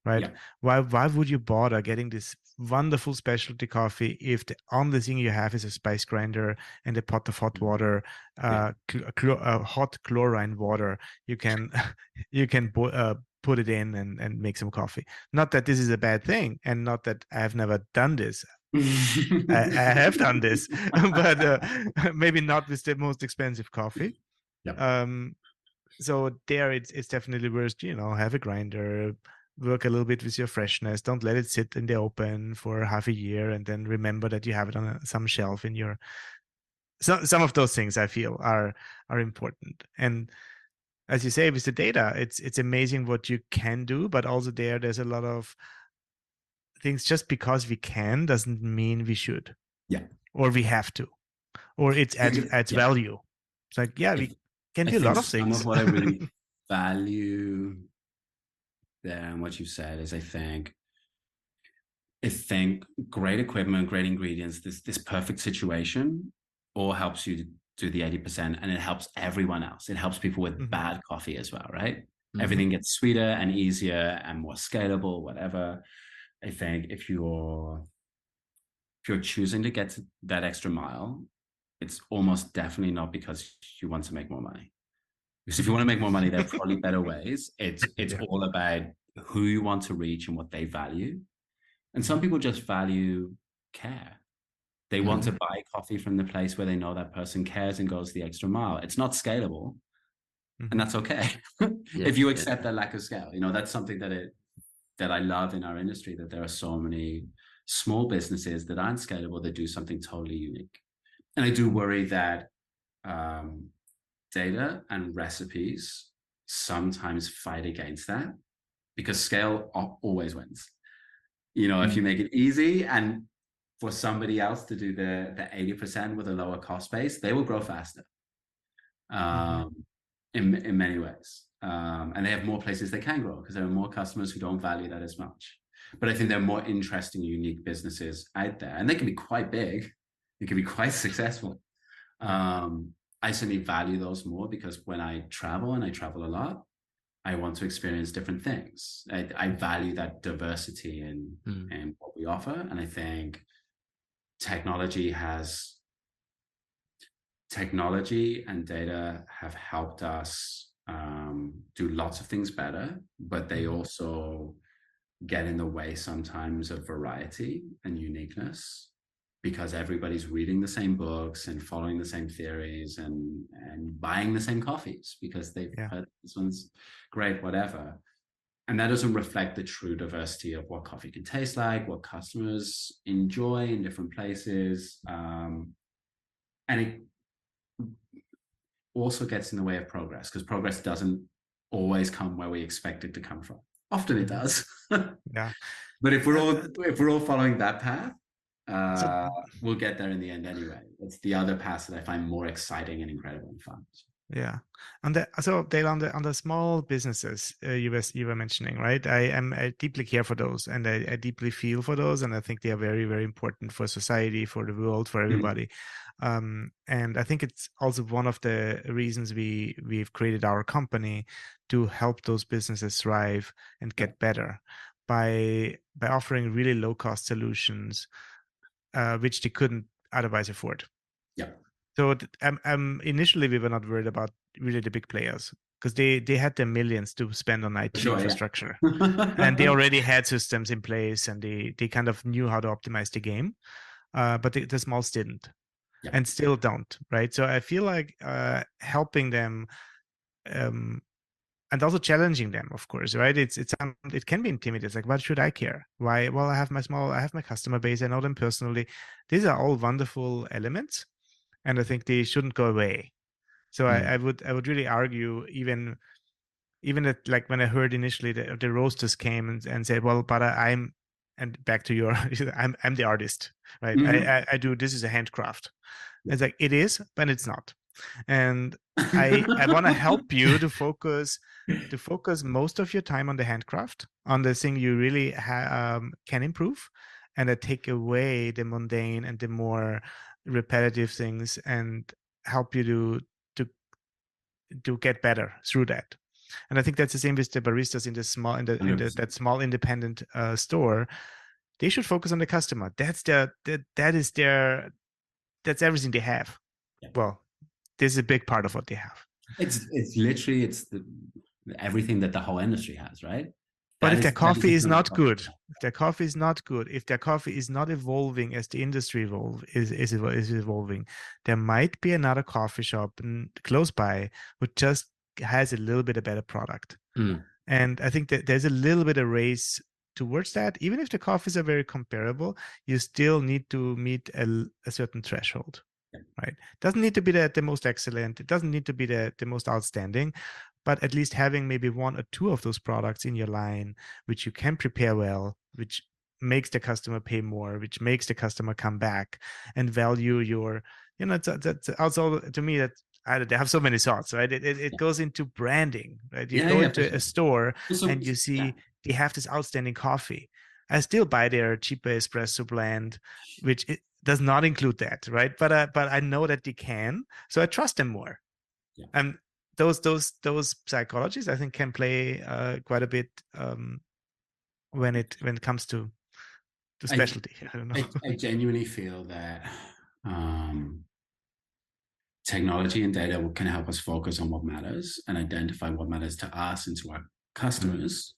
Right? Why would you bother getting this wonderful specialty coffee if the only thing you have is a spice grinder and a pot of hot water, hot chlorine water? You can put it in and make some coffee. Not that this is a bad thing, and not that I have never done this. I have done this, but maybe not with the most expensive coffee. So there, it's definitely worth, have a grinder. Work a little bit with your freshness. Don't let it sit in the open for half a year and then remember that you have it on some shelf in your. Some of those things I feel are important. And as you say, with the data, it's amazing what you can do, but also there's a lot of things. Just because we can doesn't mean we should. Or we have to, or it adds value. It's like, we can do a lot of things. Some of what I really value there and what you said is, I think great equipment, great ingredients, this perfect situation all helps you to do the 80%, and it helps everyone else. It helps people with bad coffee as well, right? Everything gets sweeter and easier and more scalable, whatever. I think if you're choosing to get to that extra mile, it's almost definitely not because you want to make more money. Because if you want to make more money, there are probably better ways. It's all about who you want to reach and what they value. And some people just value care. They want to buy coffee from the place where they know that person cares and goes the extra mile. It's not scalable, and that's okay. If you accept that lack of scale, that's something that I love in our industry, that there are so many small businesses that aren't scalable, that do something totally unique. And I do worry that data and recipes sometimes fight against that, because scale always wins. If you make it easy, and for somebody else to do the 80% with a lower cost base, they will grow faster in many ways. And they have more places they can grow because there are more customers who don't value that as much. But I think there are more interesting, unique businesses out there, and they can be quite big. They can be quite successful. I certainly value those more because when I travel, and I travel a lot, I want to experience different things. I value that diversity in what we offer. And I think technology and data have helped us do lots of things better, but they also get in the way sometimes of variety and uniqueness, because everybody's reading the same books and following the same theories and buying the same coffees because they've heard this one's great, whatever. And that doesn't reflect the true diversity of what coffee can taste like, what customers enjoy in different places. And it also gets in the way of progress, because progress doesn't always come where we expect it to come from. Often it does. But if we're all following that path, we'll get there in the end anyway. It's the other paths that I find more exciting and incredible and fun. Yeah. So Dale, on the small businesses you were mentioning, right? I deeply care for those, and I deeply feel for those, and I think they are very, very important for society, for the world, for everybody. And I think it's also one of the reasons we've created our company, to help those businesses thrive and get better by offering really low cost solutions, which they couldn't otherwise afford. So initially we were not worried about really the big players, because they had the millions to spend on IT infrastructure, and they already had systems in place, and they kind of knew how to optimize the game, but the smalls didn't, and still don't, right? So I feel like helping them, and also challenging them, of course, right? It can be intimidating. It's like, what should I care? Why? Well, I have my customer base. I know them personally. These are all wonderful elements, and I think they shouldn't go away. So I would really argue, even that, like when I heard initially the roasters came and said, well, but and back to your, I'm the artist, right? I do, this is a handcraft. It's like, it is, but it's not. And I want to help you to focus most of your time on the handcraft, on the thing you really can improve, and I take away the mundane and the more repetitive things, and help you to get better through that. And I think that's the same with the baristas in that small independent store. They should focus on the customer. That's everything they have. Well, this is a big part of what they have. It's literally everything that the whole industry has, right? But if their coffee is not good, if their coffee is not evolving as the industry is evolving, there might be another coffee shop close by who just has a little bit of better product. And I think that there's a little bit of race towards that. Even if the coffees are very comparable, you still need to meet a certain threshold, right? It doesn't need to be the most excellent. It doesn't need to be the most outstanding. But at least having maybe one or two of those products in your line, which you can prepare well, which makes the customer pay more, which makes the customer come back and value your, that's also, to me, that they have so many thoughts, right? It goes into branding, right? You go into a store and you see they have this outstanding coffee. I still buy their cheaper espresso blend, which it does not include that, right? But I know that they can, so I trust them more. And those psychologies, I think, can play quite a bit when it comes to specialty. I don't know. I genuinely feel that technology and data can help us focus on what matters and identify what matters to us and to our customers.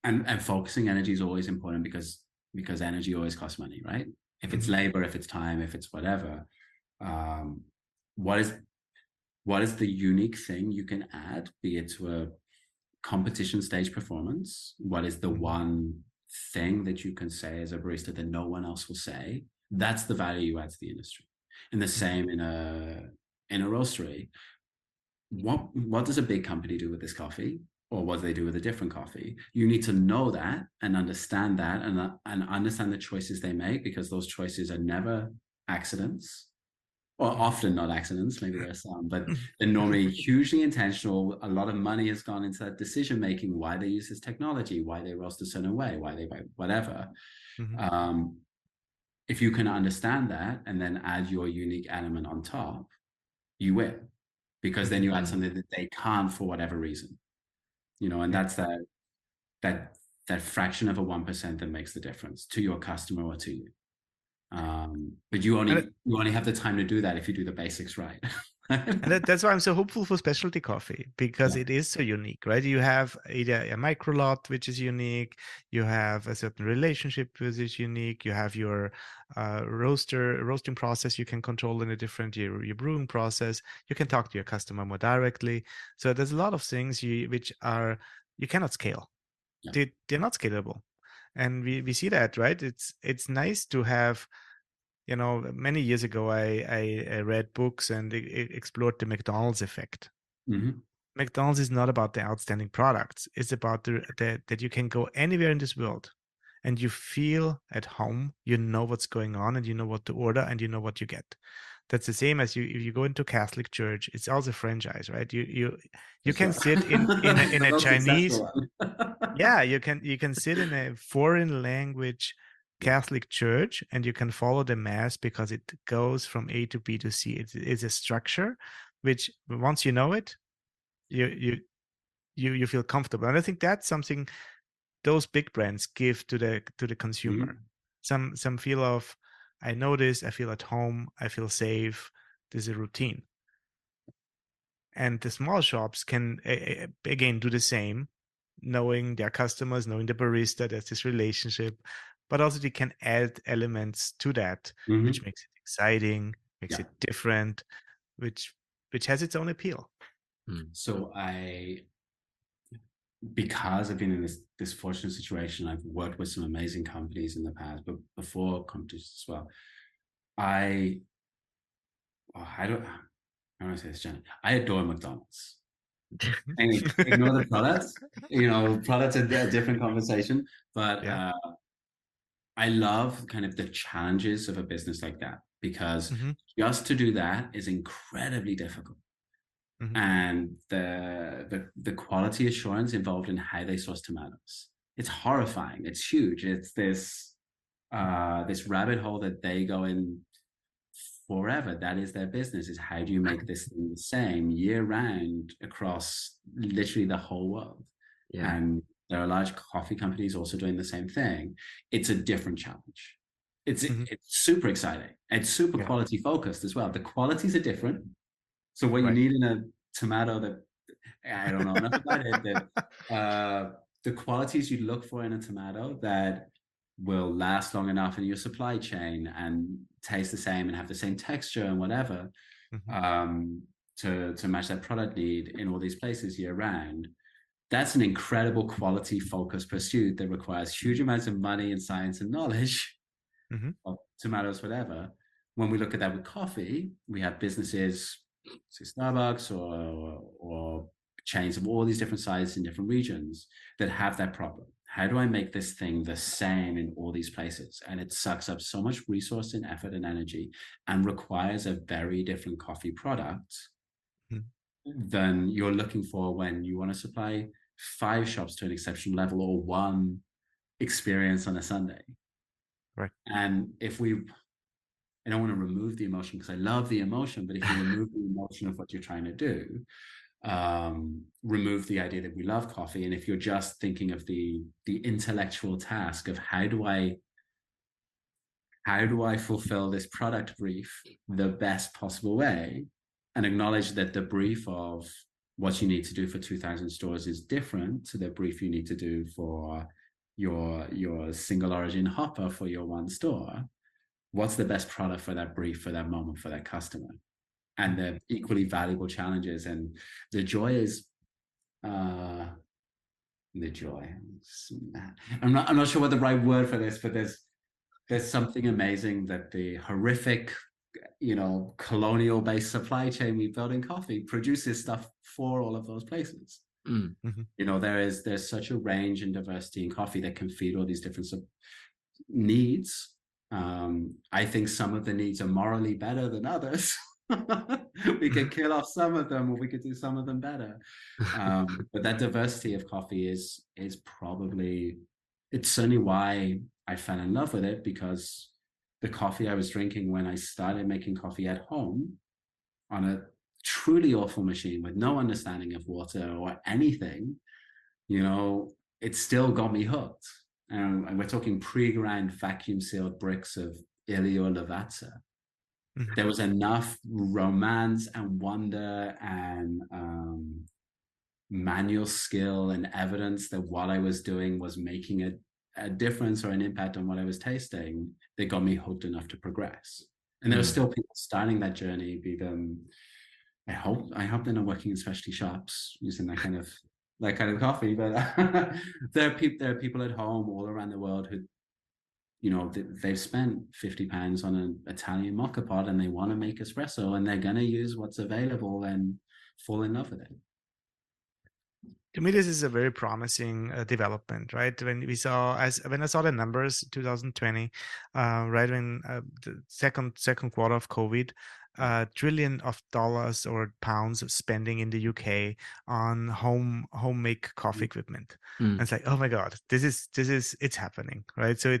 And focusing energy is always important because energy always costs money, right? If it's labor, if it's time, if it's whatever, what is the unique thing you can add, be it to a competition stage performance? What is the one thing that you can say as a barista that no one else will say? That's the value you add to the industry. And the same in a roastery. What does a big company do with this coffee? or what do they do with a different coffee? You need to know that and understand that, and understand the choices they make, because those choices are never accidents, or often not accidents. Maybe there are some, but they're normally hugely intentional. A lot of money has gone into that decision making, why they use this technology, why they roast a certain way, why they whatever. If you can understand that and then add your unique element on top, you win, because then you add something that they can't for whatever reason, and that's that fraction of a 1% that makes the difference to your customer or to you. But you only have the time to do that if you do the basics right. And that's why I'm so hopeful for specialty coffee, because it is so unique, right? You have either a micro lot, which is unique. You have a certain relationship which is unique. You have your roasting process you can control in a different, your brewing process. You can talk to your customer more directly. So there's a lot of things which are, you cannot scale. Yeah. They're not scalable. And we see that, right? It's nice to have, many years ago, I read books and explored the McDonald's effect. McDonald's is not about the outstanding products. It's about that you can go anywhere in this world and you feel at home, you know what's going on, and you know what to order, and you know what you get. That's the same as if you go into Catholic church, it's also franchise, right? You can sit in a Chinese, yeah, you can sit in a foreign language Catholic church, and you can follow the mass because it goes from A to B to C. It's a structure which, once you know it, you feel comfortable. And I think that's something those big brands give to the consumer. Some feel of, I know this, I feel at home, I feel safe. There's a routine. And the small shops can again do the same, knowing their customers, knowing the barista. There's this relationship, but also they can add elements to that, which makes it exciting, makes it different, which has its own appeal. So because I've been in this fortunate situation, I've worked with some amazing companies in the past, but before competitions as well, I don't want to say this, Jen. I adore McDonald's. Ignore the products. Products are a different conversation, but I love kind of the challenges of a business like that, because just to do that is incredibly difficult. And the quality assurance involved in how they source tomatoes, it's horrifying. It's huge. It's this rabbit hole that they go in forever. That is their business, is how do you make this thing the same year round across literally the whole world. And there are large coffee companies also doing the same thing. It's a different challenge. It's super exciting. It's super quality focused as well. The qualities are different. So what you need in a tomato, that I don't know enough about it, that the qualities you look for in a tomato that will last long enough in your supply chain and taste the same and have the same texture and whatever, to match that product need in all these places year round. That's an incredible quality focused pursuit that requires huge amounts of money and science and knowledge of tomatoes, whatever. When we look at that with coffee, we have businesses, say Starbucks or chains of all these different sizes in different regions that have that problem. How do I make this thing the same in all these places? And it sucks up so much resource and effort and energy and requires a very different coffee product than you're looking for when you want to supply 5 shops to an exceptional level or 1 experience on a Sunday. Right. And I don't want to remove the emotion, because I love the emotion, but if you remove the emotion of what you're trying to do, remove the idea that we love coffee. And if you're just thinking of the intellectual task of how do I fulfill this product brief the best possible way, and acknowledge that the brief of what you need to do for 2,000 stores is different to the brief you need to do for your single origin hopper for your 1 store. What's the best product for that brief, for that moment, for that customer? And they're equally valuable challenges. And the joy is, I'm not sure what the right word for this, but there's something amazing that the horrific, colonial-based supply chain we built in coffee produces stuff for all of those places. Mhm. You know, there's such a range and diversity in coffee that can feed all these different needs. I think some of the needs are morally better than others. We could kill off some of them, or we could do some of them better. But that diversity of coffee is probably, it's certainly why I fell in love with it, because the coffee I was drinking when I started making coffee at home on a truly awful machine with no understanding of water or anything, you know, it still got me hooked. And we're talking pre-grind vacuum sealed bricks of Illy or Lavazza. Mhm. There was enough romance and wonder and manual skill and evidence that what I was doing was making a difference or an impact on what I was tasting that got me hooked enough to progress. And there are still people starting that journey, be them, I hope they're not working in specialty shops using that kind of coffee, but there are people at home all around the world who, you know, they've spent £50 on an Italian mocha pot and they want to make espresso, and they're going to use what's available and fall in love with it. To me, this is a very promising development, right? When I saw the numbers 2020, right when the second quarter of COVID, trillion of dollars or pounds of spending in the UK on homemade coffee equipment. And it's like, oh my God, this is it's happening, right? So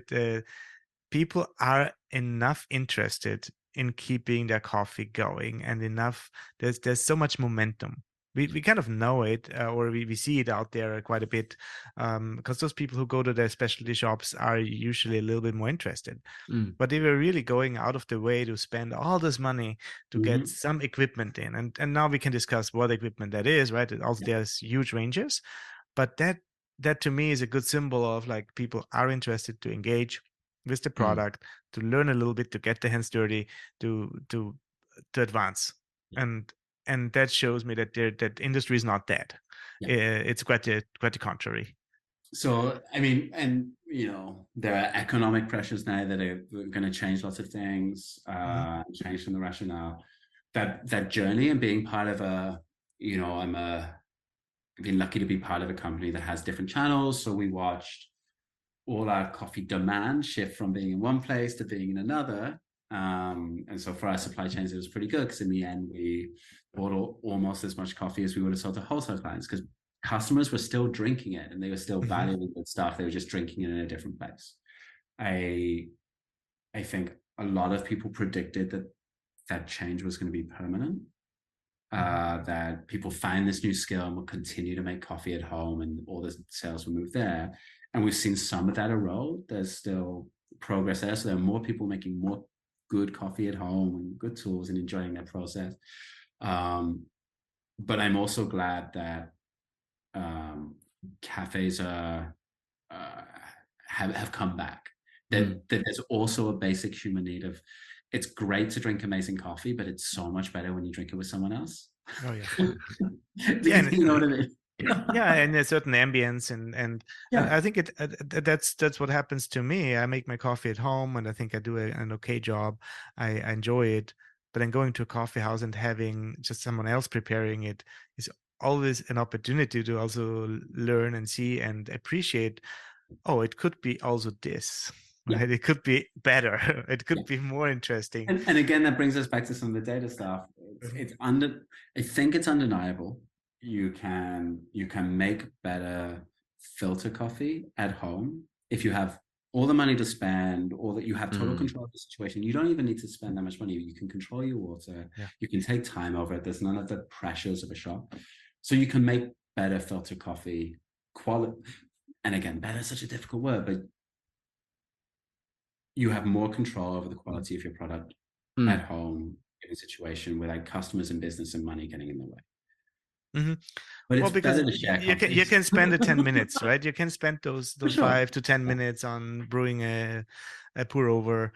people are enough interested in keeping their coffee going, and enough, there's so much momentum. We kind of know it, or we see it out there quite a bit, because those people who go to their specialty shops are usually a little bit more interested. But they were really going out of the way to spend all this money to get some equipment in, and now we can discuss what equipment that is, right? Also, there's huge ranges, but that to me is a good symbol of, like, people are interested to engage with the product, to learn a little bit, to get their hands dirty, to advance. And that shows me that that industry is not dead. It's quite the contrary. So, I mean, and you know, there are economic pressures now that are going to change lots of things, change from the rationale. That journey and being part of you know, I've been lucky to be part of a company that has different channels. So we watched all our coffee demand shift from being in one place to being in another. And so for our supply chains, it was pretty good, because in the end, we bought almost as much coffee as we would have sold to wholesale clients, because customers were still drinking it and they were still valuing good stuff. They were just drinking it in a different place. I think a lot of people predicted that change was going to be permanent. That people find this new skill and will continue to make coffee at home, and all the sales will move there. And we've seen some of that erode. There's still progress there. So there are more people making more good coffee at home and good tools and enjoying that process. But I'm also glad that cafes have come back. That there's also a basic human need of, it's great to drink amazing coffee, but it's so much better when you drink it with someone else. Oh yeah. You know what I mean? Yeah, and a certain ambience, and I think that's what happens to me. I make my coffee at home, and I think I do an okay job. I enjoy it, but then going to a coffee house and having just someone else preparing it is always an opportunity to also learn and see and appreciate. Oh, it could be also this, right? It could be better. It could be more interesting. And again, that brings us back to some of the data stuff. I think it's undeniable. You can make better filter coffee at home if you have all the money to spend, or that you have total control of the situation. You don't even need to spend that much money. You can control your water. You can take time over it. There's none of the pressures of a shop. So you can make better filter coffee quality. And again, better is such a difficult word, but you have more control over the quality of your product at home in a situation without customers and business and money getting in the way. But it's because better to share you can spend the 10 minutes, right? You can spend those sure. 5 to 10 minutes on brewing a pour over,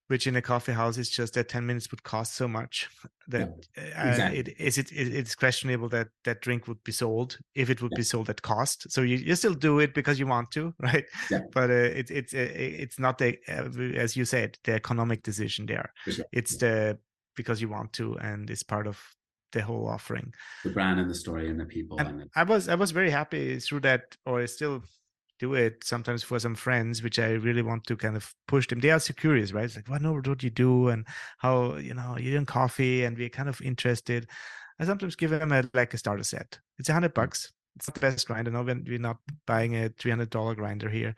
which in a coffee house is just that 10 minutes would cost so much that exactly. It's questionable that that drink would be sold if it would be sold at cost. So you still do it because you want to, right? But it's not the as you said, the economic decision there. Sure. It's because you want to, and it's part of the whole offering. The brand and the story and the people. And I was very happy through that, or I still do it sometimes for some friends, which I really want to kind of push them. They are so curious, right? It's like, what do you do, and how, you're doing coffee, and we're kind of interested. I sometimes give them like a starter set. It's $100. It's not the best grinder. No, we're not buying a $300 grinder here,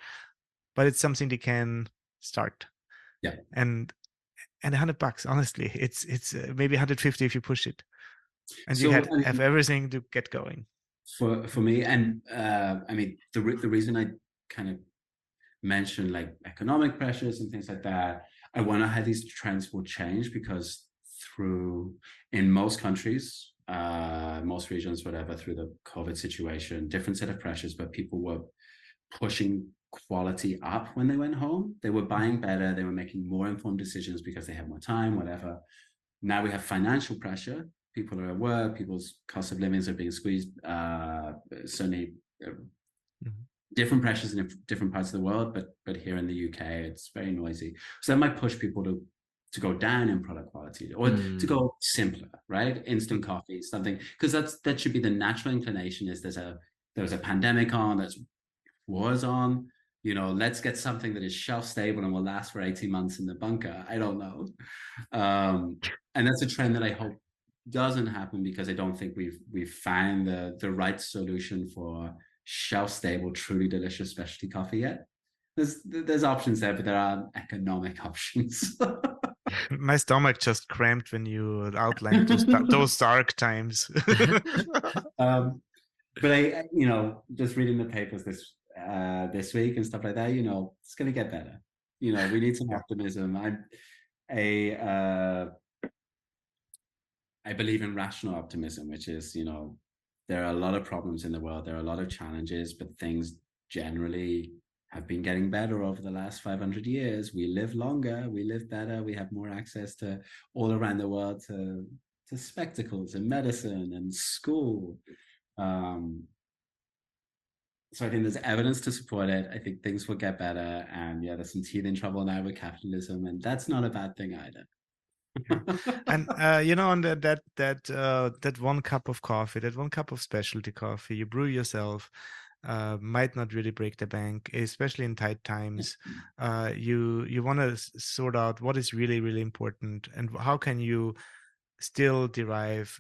but it's something they can start. Yeah. And $100, honestly, it's maybe 150 if you push it, and So, you have everything to get going. For me, and I mean, the reason I kind of mentioned like economic pressures and things like that, I wonder how these trends will change, because in most countries, most regions, whatever, through the COVID situation, different set of pressures, but people were pushing quality up when they went home. They were buying better. They were making more informed decisions because they had more time, whatever. Now we have financial pressure. People are at work. People's cost of livings are being squeezed. Certainly, different pressures in different parts of the world, but here in the UK, it's very noisy. So that might push people to go down in product quality, or to go simpler, right? Instant coffee, something, because that should be the natural inclination. Is there's a pandemic on, there's wars on, let's get something that is shelf stable and will last for 18 months in the bunker. I don't know. And that's a trend that I hope doesn't happen, because I don't think we've found the right solution for shelf stable, truly delicious specialty coffee yet. There's options there, but there aren't economic options. My stomach just cramped when you outlined those dark times. But I, just reading the papers this week and stuff like that, it's going to get better. We need some optimism. I believe in rational optimism, which is, there are a lot of problems in the world. There are a lot of challenges, but things generally have been getting better over the last 500 years. We live longer, we live better, we have more access to all around the world to spectacles and medicine and school. So I think there's evidence to support it. I think things will get better. And there's some teething trouble now with capitalism, and that's not a bad thing either. And on that one cup of coffee, that one cup of specialty coffee you brew yourself, might not really break the bank, especially in tight times. You want to sort out what is really, really important, and how can you still derive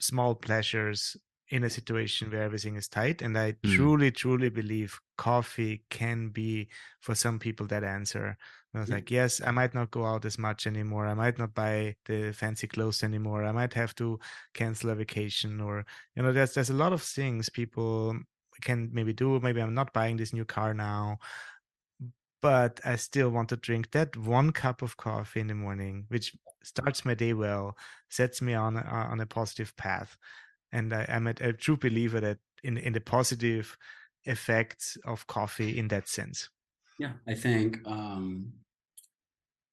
small pleasures in a situation where everything is tight. And I truly, truly believe coffee can be, for some people, that answer. I was like, yes, I might not go out as much anymore. I might not buy the fancy clothes anymore. I might have to cancel a vacation, or, there's a lot of things people can maybe do. Maybe I'm not buying this new car now, but I still want to drink that one cup of coffee in the morning, which starts my day well, sets me on a positive path. And I'm a true believer that in the positive effects of coffee in that sense. Yeah, I think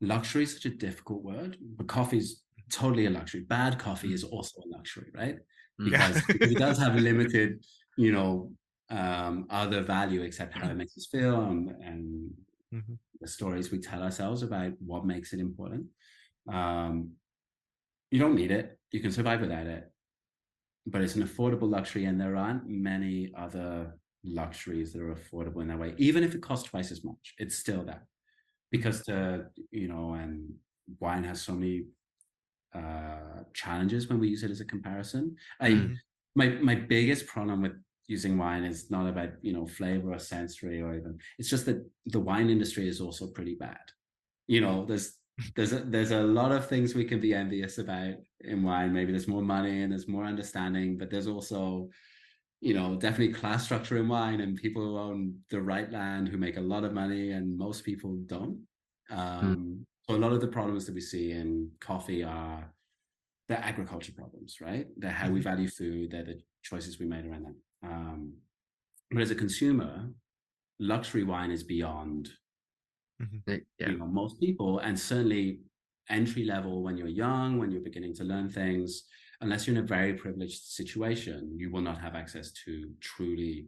luxury is such a difficult word, but coffee is totally a luxury. Bad coffee is also a luxury, right? Because it does have a limited, other value except how it makes us feel, and the stories we tell ourselves about what makes it important. You don't need it. You can survive without it. But it's an affordable luxury, and there aren't many other luxuries that are affordable in that way. Even if it costs twice as much, it's still that. Because and wine has so many challenges when we use it as a comparison. My biggest problem with using wine is not about flavor or sensory, or even, it's just that the wine industry is also pretty bad. There's a lot of things we can be envious about in wine. Maybe there's more money and there's more understanding, but there's also definitely class structure in wine, and people who own the right land who make a lot of money, and most people don't. So a lot of the problems that we see in coffee are the agriculture problems, right? They're how we value food. They're the choices we made around that. But as a consumer, luxury wine is beyond most people, and certainly entry level when you're young, when you're beginning to learn things. Unless you're in a very privileged situation, you will not have access to truly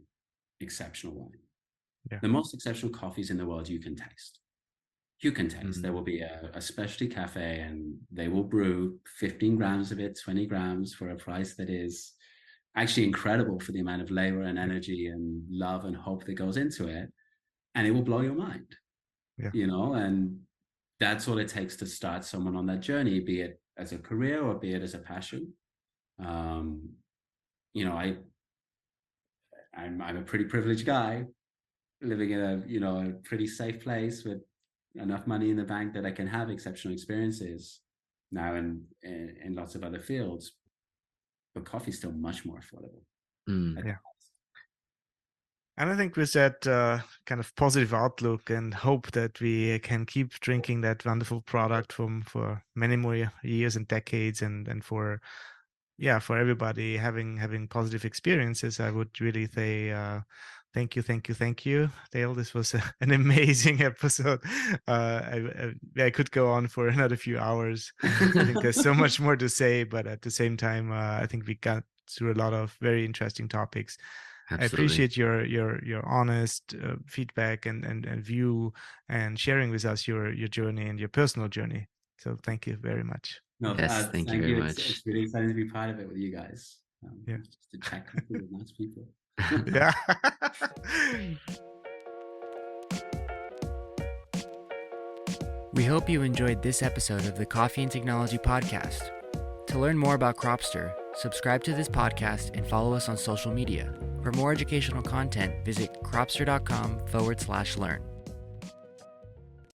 exceptional wine. The most exceptional coffees in the world you can taste. you can taste. There will be a specialty cafe, and they will brew 15 grams of it, 20 grams, for a price that is actually incredible for the amount of labor and energy and love and hope that goes into it. And it will blow your mind, and that's all it takes to start someone on that journey, be it as a career or be it as a passion. I'm a pretty privileged guy living in a pretty safe place with enough money in the bank that I can have exceptional experiences now in lots of other fields, but coffee's still much more affordable. And I think with that kind of positive outlook and hope that we can keep drinking that wonderful product for many more years and decades, and for everybody having positive experiences, I would really say thank you, Dale. This was an amazing episode. I could go on for another few hours. I think there's so much more to say, but at the same time, I think we got through a lot of very interesting topics. Absolutely. I appreciate your honest feedback and view, and sharing with us your journey and your personal journey. So thank you very much. No, yes, thank you very much. It's really exciting to be part of it with you guys. Just to chat with nice people. Yeah. We hope you enjoyed this episode of the Coffee and Technology Podcast. To learn more about Cropster, subscribe to this podcast and follow us on social media. For more educational content, visit cropster.com/learn.